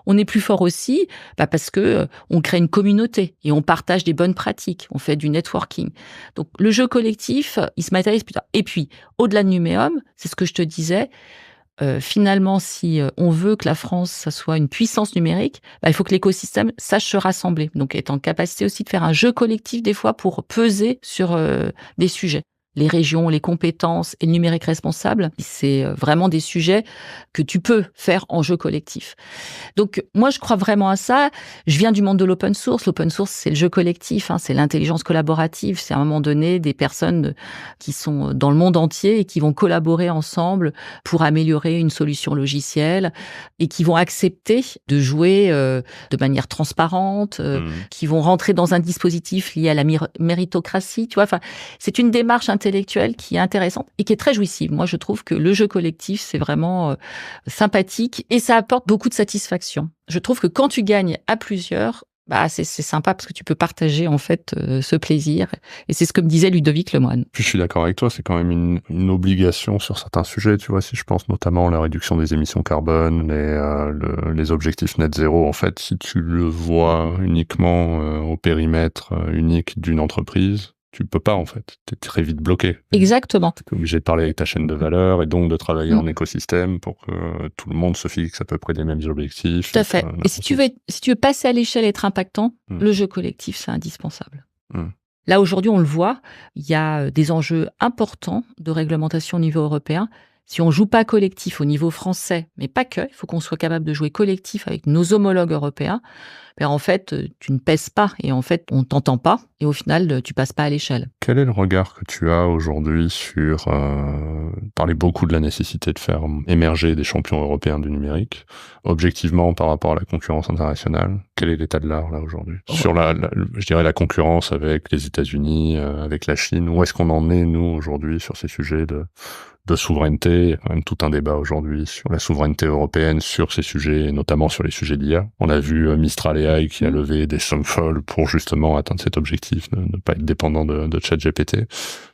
On est plus fort aussi parce que on crée une communauté et on partage des bonnes pratiques, on fait du networking. Donc, le jeu collectif, il se matérialise plus tard. Et puis, au-delà de Numéum, c'est ce que je te disais, finalement, si on veut que la France, ça soit une puissance numérique, il faut que l'écosystème sache se rassembler. Donc, être en capacité aussi de faire un jeu collectif, des fois, pour peser sur des sujets. Les régions, les compétences et le numérique responsable, c'est vraiment des sujets que tu peux faire en jeu collectif. Donc, moi, je crois vraiment à ça. Je viens du monde de l'open source. L'open source, c'est le jeu collectif, c'est l'intelligence collaborative. C'est à un moment donné des personnes qui sont dans le monde entier et qui vont collaborer ensemble pour améliorer une solution logicielle et qui vont accepter de jouer de manière transparente, qui vont rentrer dans un dispositif lié à la méritocratie. Tu vois, enfin, c'est une démarche intellectuelle qui est intéressante et qui est très jouissive. Moi, je trouve que le jeu collectif, c'est vraiment sympathique et ça apporte beaucoup de satisfaction. Je trouve que quand tu gagnes à plusieurs, c'est sympa parce que tu peux partager en fait ce plaisir. Et c'est ce que me disait Ludovic Lemoine. Puis je suis d'accord avec toi, c'est quand même une obligation sur certains sujets. Tu vois, si je pense notamment à la réduction des émissions carbone, les objectifs net zéro, en fait, si tu le vois uniquement au périmètre unique d'une entreprise, tu peux pas, en fait. Tu es très vite bloqué. Exactement. Tu es obligé de parler avec ta chaîne de valeur et donc de travailler en écosystème pour que tout le monde se fixe à peu près les mêmes objectifs. Tout à fait. Et si tu veux passer à l'échelle et être impactant, le jeu collectif, c'est indispensable. Là, aujourd'hui, on le voit, il y a des enjeux importants de réglementation au niveau européen. Si on joue pas collectif au niveau français, mais pas que, il faut qu'on soit capable de jouer collectif avec nos homologues européens, en fait, tu ne pèses pas et en fait, on t'entend pas et au final, tu passes pas à l'échelle. Quel est le regard que tu as aujourd'hui sur... parler beaucoup de la nécessité de faire émerger des champions européens du numérique, objectivement par rapport à la concurrence internationale? Quel est l'état de l'art là aujourd'hui? Sur je dirais la concurrence avec les États-Unis, avec la Chine, où est-ce qu'on en est, nous, aujourd'hui, sur ces sujets de souveraineté? Il y a quand même tout un débat aujourd'hui sur la souveraineté européenne, sur ces sujets, et notamment sur les sujets d'IA. On a vu Mistral AI qui a levé des sommes folles pour justement atteindre cet objectif, ne pas être dépendant de ChatGPT.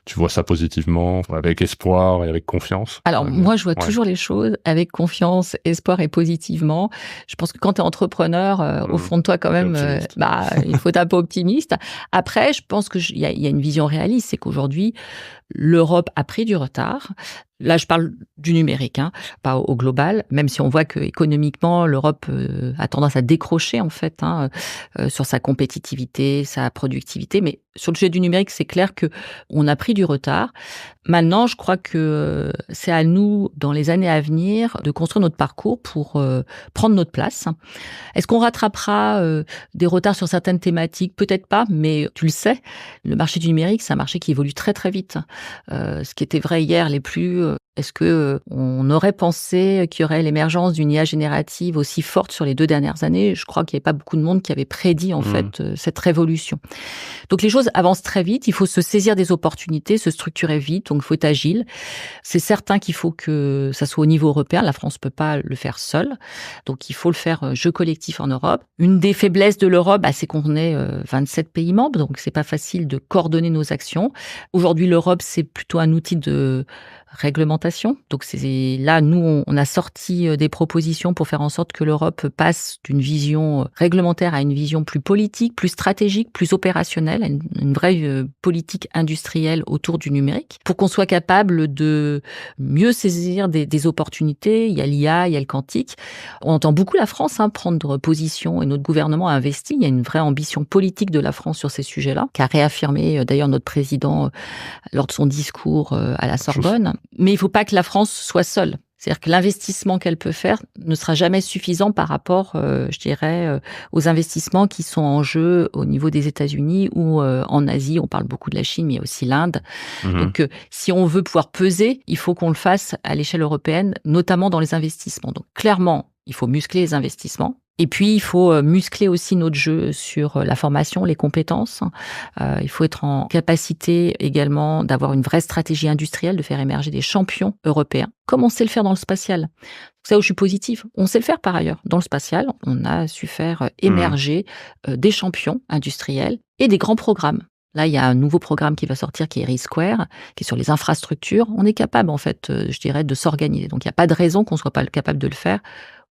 Tu vois ça positivement, avec espoir et avec confiance? Alors, moi, je vois toujours les choses avec confiance, espoir et positivement. Je pense que quand tu es entrepreneur, au fond de toi, quand même, il faut être un peu optimiste. Après, je pense qu'il y a une vision réaliste, c'est qu'aujourd'hui, l'Europe a pris du retard. Là, je parle du numérique, pas au global, même si on voit que économiquement, l'Europe a tendance à décrocher, en fait, sur sa compétitivité, sa productivité. Mais sur le sujet du numérique, c'est clair que on a pris du retard. Maintenant, je crois que c'est à nous, dans les années à venir, de construire notre parcours pour prendre notre place. Est-ce qu'on rattrapera des retards sur certaines thématiques? Peut-être pas, mais tu le sais, le marché du numérique, c'est un marché qui évolue très très vite. Ce qui était vrai hier, les plus Est-ce que on aurait pensé qu'il y aurait l'émergence d'une IA générative aussi forte sur les 2 dernières années? Je crois qu'il n'y avait pas beaucoup de monde qui avait prédit, en fait, cette révolution. Donc les choses avancent très vite, il faut se saisir des opportunités, se structurer vite, donc il faut être agile. C'est certain qu'il faut que ça soit au niveau européen, la France peut pas le faire seule, donc il faut le faire, jeu collectif en Europe. Une des faiblesses de l'Europe, c'est qu'on est, 27 pays membres, donc c'est pas facile de coordonner nos actions. Aujourd'hui, l'Europe, c'est plutôt un outil de réglementation. Donc c'est là, nous, on a sorti des propositions pour faire en sorte que l'Europe passe d'une vision réglementaire à une vision plus politique, plus stratégique, plus opérationnelle, à une vraie politique industrielle autour du numérique, pour qu'on soit capable de mieux saisir des opportunités. Il y a l'IA, il y a le quantique. On entend beaucoup la France prendre position, et notre gouvernement a investi. Il y a une vraie ambition politique de la France sur ces sujets-là, qu'a réaffirmé d'ailleurs notre président lors de son discours à la Sorbonne. Mais il ne faut pas que la France soit seule. C'est-à-dire que l'investissement qu'elle peut faire ne sera jamais suffisant par rapport, je dirais, aux investissements qui sont en jeu au niveau des États-Unis ou en Asie. On parle beaucoup de la Chine, mais il y a aussi l'Inde. Donc, si on veut pouvoir peser, il faut qu'on le fasse à l'échelle européenne, notamment dans les investissements. Donc, clairement, il faut muscler les investissements. Et puis, il faut muscler aussi notre jeu sur la formation, les compétences. Il faut être en capacité également d'avoir une vraie stratégie industrielle, de faire émerger des champions européens, comme on sait le faire dans le spatial. C'est là où je suis positive. On sait le faire par ailleurs. Dans le spatial, on a su faire émerger des champions industriels et des grands programmes. Là, il y a un nouveau programme qui va sortir, qui est RISC-Square, qui est sur les infrastructures. On est capable, en fait, je dirais, de s'organiser. Donc, il n'y a pas de raison qu'on ne soit pas capable de le faire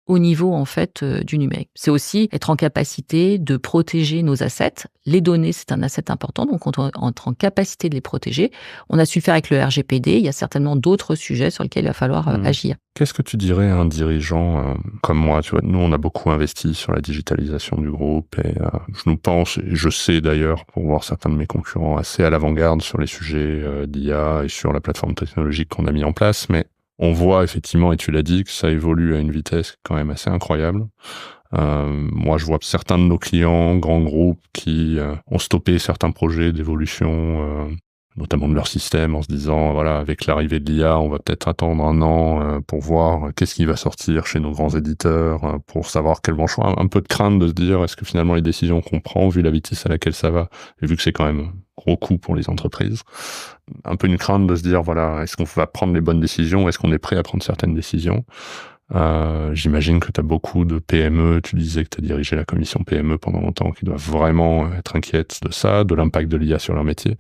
au niveau, en fait, du numérique. C'est aussi être en capacité de protéger nos assets. Les données, c'est un asset important, donc on doit être en capacité de les protéger. On a su le faire avec le RGPD. Il y a certainement d'autres sujets sur lesquels il va falloir agir. Qu'est-ce que tu dirais à un dirigeant comme moi? Tu vois, nous, on a beaucoup investi sur la digitalisation du groupe et je nous pense, et je sais d'ailleurs, pour voir certains de mes concurrents assez à l'avant-garde sur les sujets d'IA et sur la plateforme technologique qu'on a mis en place, mais on voit effectivement, et tu l'as dit, que ça évolue à une vitesse quand même assez incroyable. Moi, je vois certains de nos clients, grands groupes, qui ont stoppé certains projets d'évolution, notamment de leur système, en se disant, voilà, avec l'arrivée de l'IA, on va peut-être attendre 1 an pour voir qu'est-ce qui va sortir chez nos grands éditeurs, pour savoir quels vont choisir. Un peu de crainte de se dire, est-ce que finalement les décisions qu'on prend, vu la vitesse à laquelle ça va, et vu que c'est quand même gros coût pour les entreprises, un peu une crainte de se dire, voilà, est-ce qu'on va prendre les bonnes décisions? Est-ce qu'on est prêt à prendre certaines décisions? J'imagine que tu as beaucoup de PME, tu disais que tu as dirigé la commission PME pendant longtemps, qui doivent vraiment être inquiètes de ça, de l'impact de l'IA sur leur métier.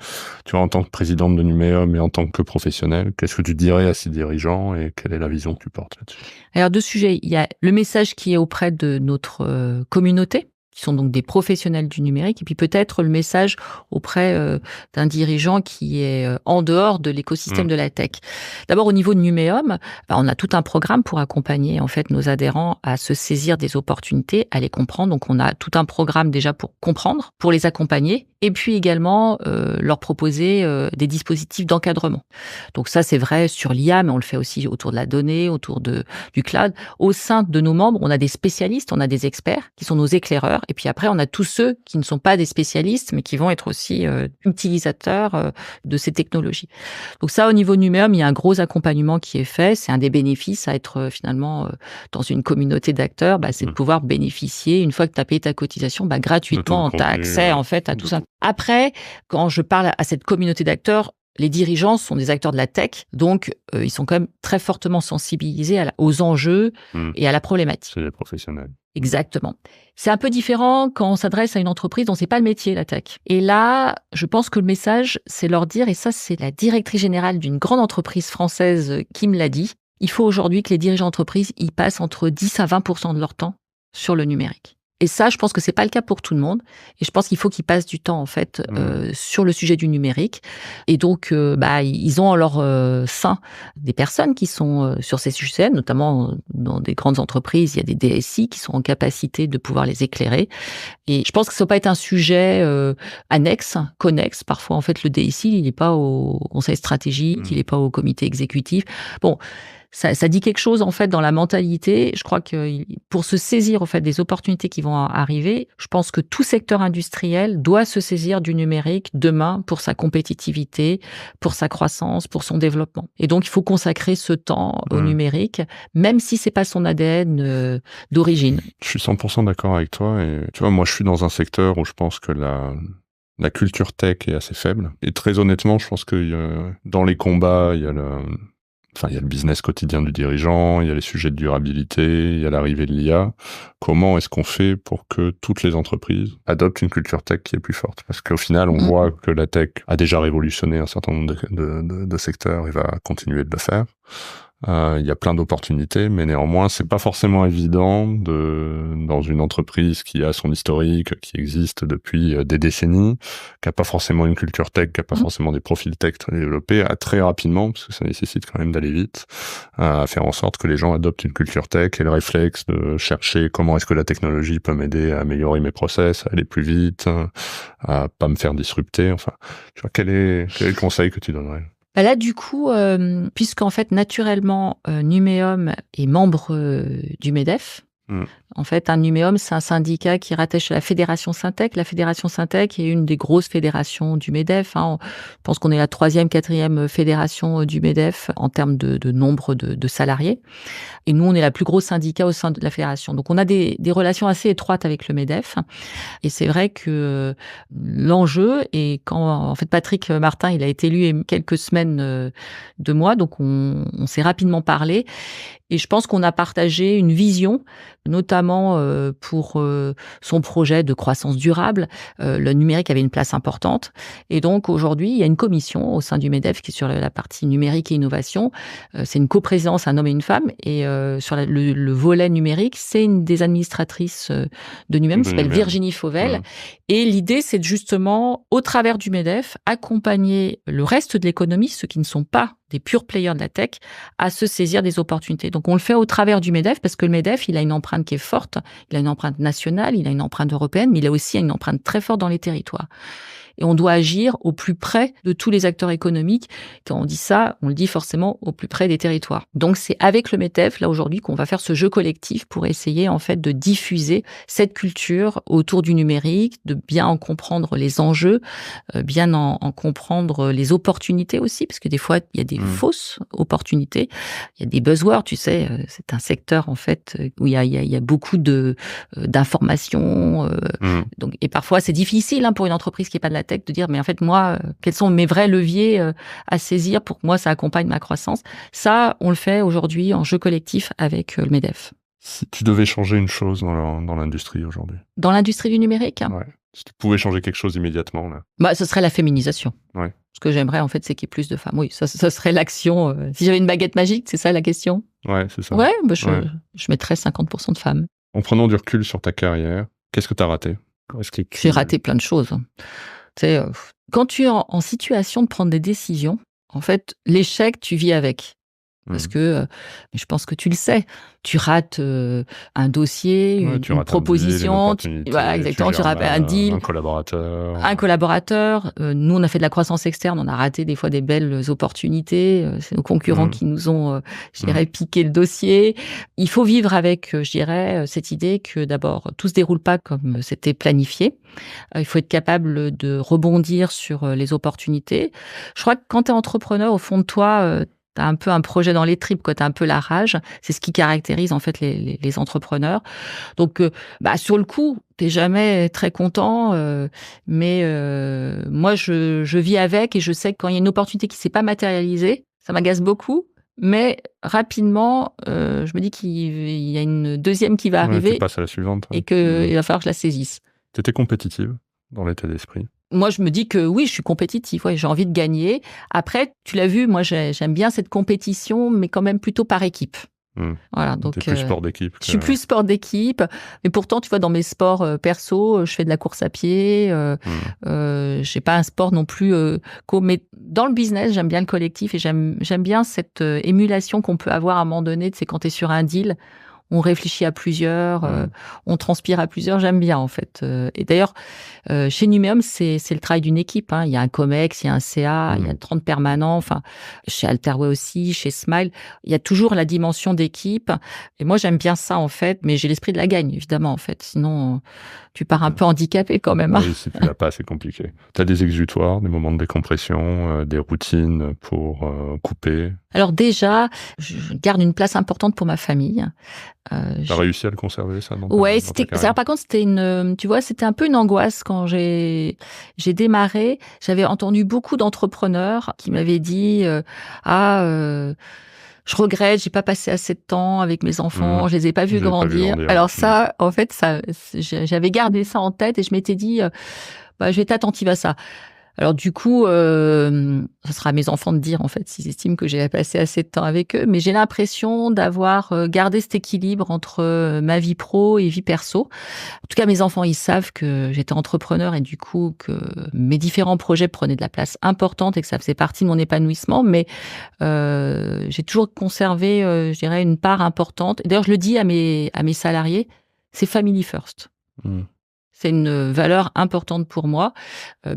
Tu vois, en tant que présidente de Numéum et en tant que professionnelle, qu'est-ce que tu dirais à ces dirigeants et quelle est la vision que tu portes là-dessus? Alors, 2 sujets. Il y a le message qui est auprès de notre communauté, qui sont donc des professionnels du numérique, et puis peut-être le message auprès d'un dirigeant qui est en dehors de l'écosystème de la tech. D'abord, au niveau de Numéum, on a tout un programme pour accompagner en fait nos adhérents à se saisir des opportunités, à les comprendre. Donc, on a tout un programme déjà pour comprendre, pour les accompagner, et puis également leur proposer des dispositifs d'encadrement. Donc ça, c'est vrai sur l'IA, mais on le fait aussi autour de la donnée, autour du cloud. Au sein de nos membres, on a des spécialistes, on a des experts qui sont nos éclaireurs. Et puis après, on a tous ceux qui ne sont pas des spécialistes, mais qui vont être aussi utilisateurs de ces technologies. Donc ça, au niveau de Numéum, il y a un gros accompagnement qui est fait. C'est un des bénéfices à être finalement dans une communauté d'acteurs, c'est de pouvoir bénéficier, une fois que tu as payé ta cotisation, gratuitement, tu as accès en fait à tout ça. Après, quand je parle à cette communauté d'acteurs, les dirigeants sont des acteurs de la tech, donc ils sont quand même très fortement sensibilisés aux enjeux et à la problématique. C'est des professionnels. Exactement. C'est un peu différent quand on s'adresse à une entreprise dont c'est pas le métier, la tech. Et là, je pense que le message, c'est leur dire, et ça, c'est la directrice générale d'une grande entreprise française qui me l'a dit, il faut aujourd'hui que les dirigeants d'entreprise, ils passent entre 10 à 20% de leur temps sur le numérique. Et ça, je pense que c'est pas le cas pour tout le monde. Et je pense qu'il faut qu'ils passent du temps, en fait, sur le sujet du numérique. Et donc, ils ont en leur sein des personnes qui sont sur ces sujets, notamment dans des grandes entreprises. Il y a des DSI qui sont en capacité de pouvoir les éclairer. Et je pense que ça ne doit pas être un sujet annexe, connexe. Parfois, en fait, le DSI, il n'est pas au conseil stratégique, il n'est pas au comité exécutif. Bon. ça dit quelque chose en fait dans la mentalité. Je crois que pour se saisir en fait des opportunités qui vont arriver, je pense que tout secteur industriel doit se saisir du numérique demain pour sa compétitivité, pour sa croissance, pour son développement. Et donc il faut consacrer ce temps au numérique, même si c'est pas son ADN d'origine. Je suis 100% d'accord avec toi. Et tu vois, moi, je suis dans un secteur où je pense que la culture tech est assez faible. Et très honnêtement, je pense que dans les combats, il y a le business quotidien du dirigeant, il y a les sujets de durabilité, il y a l'arrivée de l'IA. Comment est-ce qu'on fait pour que toutes les entreprises adoptent une culture tech qui est plus forte? Parce qu'au final, on voit que la tech a déjà révolutionné un certain nombre de secteurs et va continuer de le faire. Il y a plein d'opportunités, mais néanmoins, c'est pas forcément évident dans une entreprise qui a son historique, qui existe depuis des décennies, qui a pas forcément une culture tech, qui a pas forcément des profils tech très développés, à très rapidement, parce que ça nécessite quand même d'aller vite, à faire en sorte que les gens adoptent une culture tech et le réflexe de chercher comment est-ce que la technologie peut m'aider à améliorer mes process, à aller plus vite, à pas me faire disrupter. Enfin, tu vois, quel est le conseil que tu donnerais? Là, du coup, puisqu'en fait, naturellement, Numéum est membre du MEDEF. En fait, un Numéum, c'est un syndicat qui rattache à la Fédération Syntec. La Fédération Syntec est une des grosses fédérations du MEDEF. Je pense qu'on est la 3e, 4e fédération du MEDEF en termes de nombre de salariés. Et nous, on est la plus grosse syndicat au sein de la fédération. Donc, on a des relations assez étroites avec le MEDEF. Et c'est vrai que l'enjeu, et quand en fait Patrick Martin, il a été élu il y a quelques semaines de moi, donc on s'est rapidement parlé. Et je pense qu'on a partagé une vision, notamment pour son projet de croissance durable. Le numérique avait une place importante. Et donc, aujourd'hui, il y a une commission au sein du MEDEF qui est sur la partie numérique et innovation. C'est une coprésidence, un homme et une femme. Et sur le volet numérique, c'est une des administratrices de Numéum qui s'appelle Virginie Fauvel. Et l'idée, c'est de justement, au travers du MEDEF, accompagner le reste de l'économie, ceux qui ne sont pas des pure players de la tech, à se saisir des opportunités. Donc, on le fait au travers du MEDEF parce que le MEDEF, il a une empreinte qui est forte. Il a une empreinte nationale, il a une empreinte européenne, mais il a aussi une empreinte très forte dans les territoires. Et on doit agir au plus près de tous les acteurs économiques. Quand on dit ça, on le dit forcément au plus près des territoires. Donc, c'est avec le MEDEF, là, aujourd'hui, qu'on va faire ce jeu collectif pour essayer, en fait, de diffuser cette culture autour du numérique, de bien en comprendre les enjeux, bien en comprendre les opportunités aussi, parce que des fois, il y a des fausses opportunités. Il y a des buzzwords, tu sais, c'est un secteur, en fait, où il y a beaucoup d'informations. Donc, et parfois, c'est difficile pour une entreprise qui n'est pas de la tech de dire, mais en fait, moi, quels sont mes vrais leviers à saisir pour que moi, ça accompagne ma croissance. Ça, on le fait aujourd'hui en jeu collectif avec le MEDEF. Si tu devais changer une chose dans l'industrie aujourd'hui? Dans l'industrie du numérique? Ouais. Si tu pouvais changer quelque chose immédiatement, là. Ce serait la féminisation. Ouais. Ce que j'aimerais, en fait, c'est qu'il y ait plus de femmes. Oui, ça serait l'action. Si j'avais une baguette magique, c'est ça la question? Ouais, c'est ça. Ouais, je mettrais 50% de femmes. En prenant du recul sur ta carrière, qu'est-ce que tu as raté? J'ai raté plein de choses. Tu sais, quand tu es en situation de prendre des décisions, en fait, l'échec, tu vis avec. Parce que, je pense que tu le sais, tu rates un dossier, une proposition, voilà, exactement, tu rates un deal, un collaborateur. Nous, on a fait de la croissance externe, on a raté des fois des belles opportunités. C'est nos concurrents qui nous ont, je dirais, piqué le dossier. Il faut vivre avec, je dirais, cette idée que d'abord, tout se déroule pas comme c'était planifié. Il faut être capable de rebondir sur les opportunités. Je crois que quand tu es entrepreneur, au fond de toi, t'as un peu un projet dans les tripes, quoi. T'as un peu la rage. C'est ce qui caractérise, en fait, les entrepreneurs. Donc, sur le coup, t'es jamais très content, mais moi, je vis avec et je sais que quand il y a une opportunité qui s'est pas matérialisée, ça m'agace beaucoup. Mais rapidement, je me dis qu'il y a une deuxième qui va arriver. Tu passes à la suivante. Et qu'il va falloir que je la saisisse. T'étais compétitive dans l'état d'esprit? Moi, je me dis que oui, je suis compétitive. Ouais, j'ai envie de gagner. Après, tu l'as vu, moi, j'aime bien cette compétition, mais quand même plutôt par équipe. Voilà, donc t'es plus sport d'équipe. Je suis plus sport d'équipe, mais pourtant, tu vois, dans mes sports perso, je fais de la course à pied. J'ai pas un sport non plus. Mais dans le business, j'aime bien le collectif et j'aime bien cette émulation qu'on peut avoir à un moment donné. C'est quand t'es sur un deal. on réfléchit à plusieurs, on transpire à plusieurs. J'aime bien, en fait. Et d'ailleurs, chez Numéum, c'est le travail d'une équipe, hein. Il y a un COMEX, il y a un CA, il y a 30 permanents. Enfin, chez Alterway aussi, chez Smile, il y a toujours la dimension d'équipe. Et moi, j'aime bien ça, en fait. Mais j'ai l'esprit de la gagne, évidemment, en fait. Sinon, tu pars un peu handicapé quand même. Oui, si tu l'as pas, c'est compliqué. Tu as des exutoires, des moments de décompression, des routines pour couper. Alors déjà, je garde une place importante pour ma famille. T'as réussi à le conserver, ça, dans ta Ouais, carrière? alors, par contre, tu vois, c'était un peu une angoisse quand j'ai démarré. J'avais entendu beaucoup d'entrepreneurs qui m'avaient dit, je regrette, j'ai pas passé assez de temps avec mes enfants, je les ai pas vus grandir. Alors ça, en fait, j'avais gardé ça en tête et je m'étais dit, je vais être attentive à ça. Alors du coup, ça sera à mes enfants de dire, en fait, s'ils estiment que j'ai passé assez de temps avec eux. Mais j'ai l'impression d'avoir gardé cet équilibre entre ma vie pro et vie perso. En tout cas, mes enfants, ils savent que j'étais entrepreneur et du coup, que mes différents projets prenaient de la place importante et que ça faisait partie de mon épanouissement. Mais j'ai toujours conservé, je dirais, une part importante. Et d'ailleurs, je le dis à mes salariés, c'est family first. C'est une valeur importante pour moi.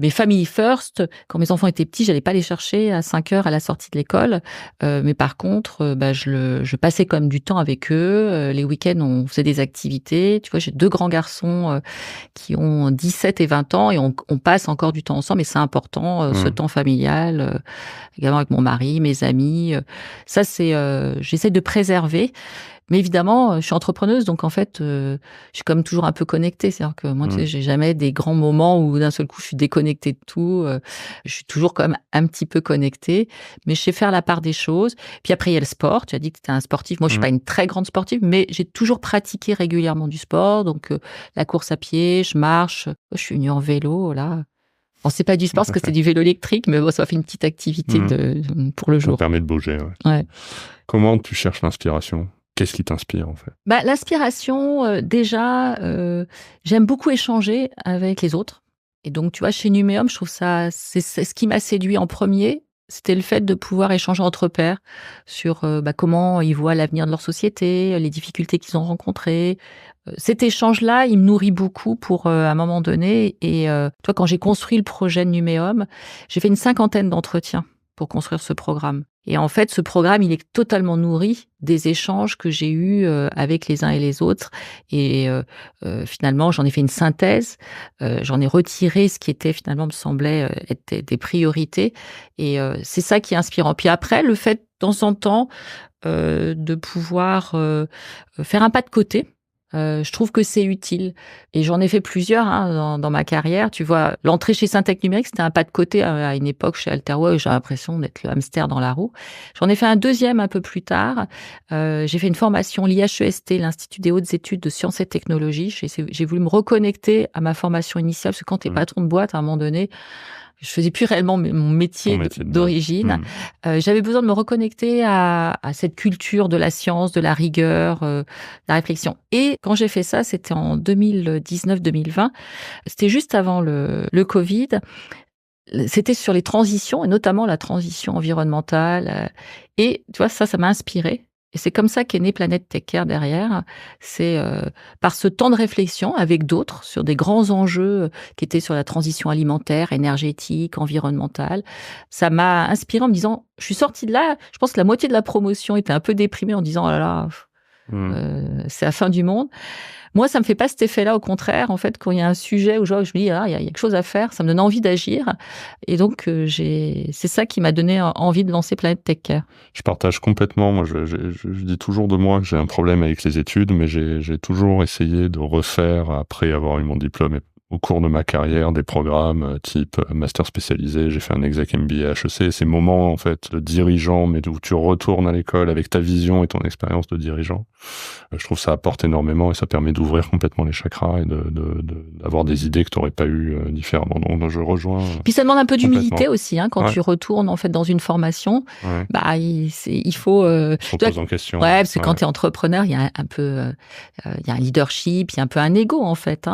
Mais family first, quand mes enfants étaient petits, j'allais pas les chercher à 5 heures à la sortie de l'école. Mais par contre, je passais quand même du temps avec eux. Les week-ends, on faisait des activités. Tu vois, j'ai 2 grands garçons qui ont 17 et 20 ans et on passe encore du temps ensemble. Et c'est important, ce temps familial, également avec mon mari, mes amis. Ça, j'essaie de préserver. Mais évidemment, je suis entrepreneuse, donc en fait, je suis comme toujours un peu connectée. C'est-à-dire que moi, tu sais, j'ai jamais des grands moments où d'un seul coup, je suis déconnectée de tout. Je suis toujours quand même un petit peu connectée, mais je sais faire la part des choses. Puis après, il y a le sport. Tu as dit que tu étais un sportif. Moi, je suis pas une très grande sportive, mais j'ai toujours pratiqué régulièrement du sport. Donc, la course à pied, je marche. Je suis venue en vélo, là. Bon, c'est pas du sport parce que c'est du vélo électrique, mais bon, ça fait une petite activité pour le jour. Ça permet de bouger, ouais. Comment tu cherches l'inspiration ? Qu'est-ce qui t'inspire, en fait ? L'inspiration, déjà, j'aime beaucoup échanger avec les autres. Et donc, tu vois, chez Numéum, je trouve ça, c'est ce qui m'a séduit en premier, c'était le fait de pouvoir échanger entre pairs sur comment ils voient l'avenir de leur société, les difficultés qu'ils ont rencontrées. Cet échange-là, il me nourrit beaucoup pour à un moment donné. Et toi, quand j'ai construit le projet de Numéum, j'ai fait une 50aine d'entretiens pour construire ce programme. Et en fait, ce programme, il est totalement nourri des échanges que j'ai eus avec les uns et les autres. Et finalement, j'en ai fait une synthèse. J'en ai retiré ce qui était finalement me semblait être des priorités. Et c'est ça qui est inspirant. Puis après, le fait, de temps en temps, de pouvoir faire un pas de côté. Je trouve que c'est utile. Et j'en ai fait plusieurs dans ma carrière. Tu vois, l'entrée chez Syntec Numérique, c'était un pas de côté à une époque chez Alterway où j'ai l'impression d'être le hamster dans la roue. J'en ai fait un deuxième un peu plus tard. J'ai fait une formation l'IHEST, l'Institut des hautes études de sciences et technologies. J'ai voulu me reconnecter à ma formation initiale parce que quand tu es patron de boîte, à un moment donné, je faisais plus réellement mon métier d'origine. J'avais besoin de me reconnecter à cette culture de la science, de la rigueur, de la réflexion. Et quand j'ai fait ça, c'était en 2019-2020. C'était juste avant le Covid. C'était sur les transitions, et notamment la transition environnementale. Et tu vois, ça m'a inspirée. Et c'est comme ça qu'est née Planète Tech Care derrière. C'est par ce temps de réflexion avec d'autres sur des grands enjeux qui étaient sur la transition alimentaire, énergétique, environnementale. Ça m'a inspirée en me disant, je suis sortie de là, je pense que la moitié de la promotion était un peu déprimée en disant, oh là là, c'est la fin du monde. Moi, ça me fait pas cet effet-là. Au contraire, en fait, quand il y a un sujet où je me dis, il y a quelque chose à faire, ça me donne envie d'agir. Et donc, c'est ça qui m'a donné envie de lancer Planète Tech Care. Je partage complètement. Moi, je dis toujours de moi que j'ai un problème avec les études, mais j'ai toujours essayé de refaire, après avoir eu mon diplôme, au cours de ma carrière, des programmes type master spécialisé. J'ai fait un exec MBA HEC. Ces moments, en fait, de dirigeant, mais où tu retournes à l'école avec ta vision et ton expérience de dirigeant. Je trouve que ça apporte énormément et ça permet d'ouvrir complètement les chakras et d'avoir des idées que tu n'aurais pas eues différemment. Donc, je rejoins. Puis ça demande un peu d'humilité aussi, quand tu retournes en fait dans une formation. Il faut. Se reposer en question. Ouais, parce que quand tu es entrepreneur, il y a un peu, il y a un leadership, il y a un peu un ego en fait.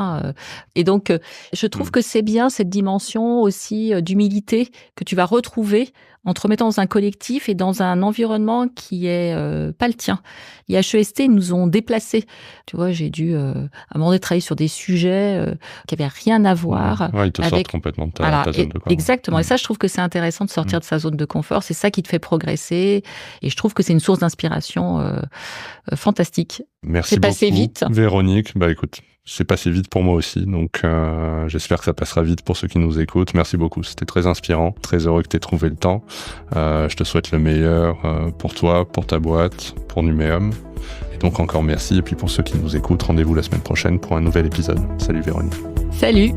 Et donc, Donc, je trouve que c'est bien cette dimension aussi d'humilité que tu vas retrouver en te remettant dans un collectif et dans un environnement qui est pas le tien. Les HEST nous ont déplacés. Tu vois, j'ai dû à un moment donné travailler sur des sujets qui avaient rien à voir. Ouais, ils te sortent complètement de ta zone de confort. Exactement. Et ça, je trouve que c'est intéressant de sortir de sa zone de confort. C'est ça qui te fait progresser. Et je trouve que c'est une source d'inspiration fantastique. Merci beaucoup. C'est passé vite. Véronique, écoute, c'est passé vite pour moi aussi, donc j'espère que ça passera vite pour ceux qui nous écoutent. Merci beaucoup, c'était très inspirant, très heureux que tu aies trouvé le temps. Je te souhaite le meilleur pour toi, pour ta boîte, pour Numéum. Et donc encore merci, et puis pour ceux qui nous écoutent, rendez-vous la semaine prochaine pour un nouvel épisode. Salut Véronique. Salut.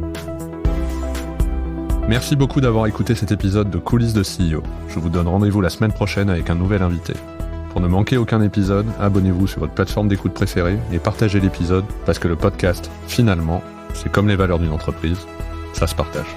Merci beaucoup d'avoir écouté cet épisode de Coulisses de CEO. Je vous donne rendez-vous la semaine prochaine avec un nouvel invité. Pour ne manquer aucun épisode, abonnez-vous sur votre plateforme d'écoute préférée et partagez l'épisode parce que le podcast, finalement, c'est comme les valeurs d'une entreprise, ça se partage.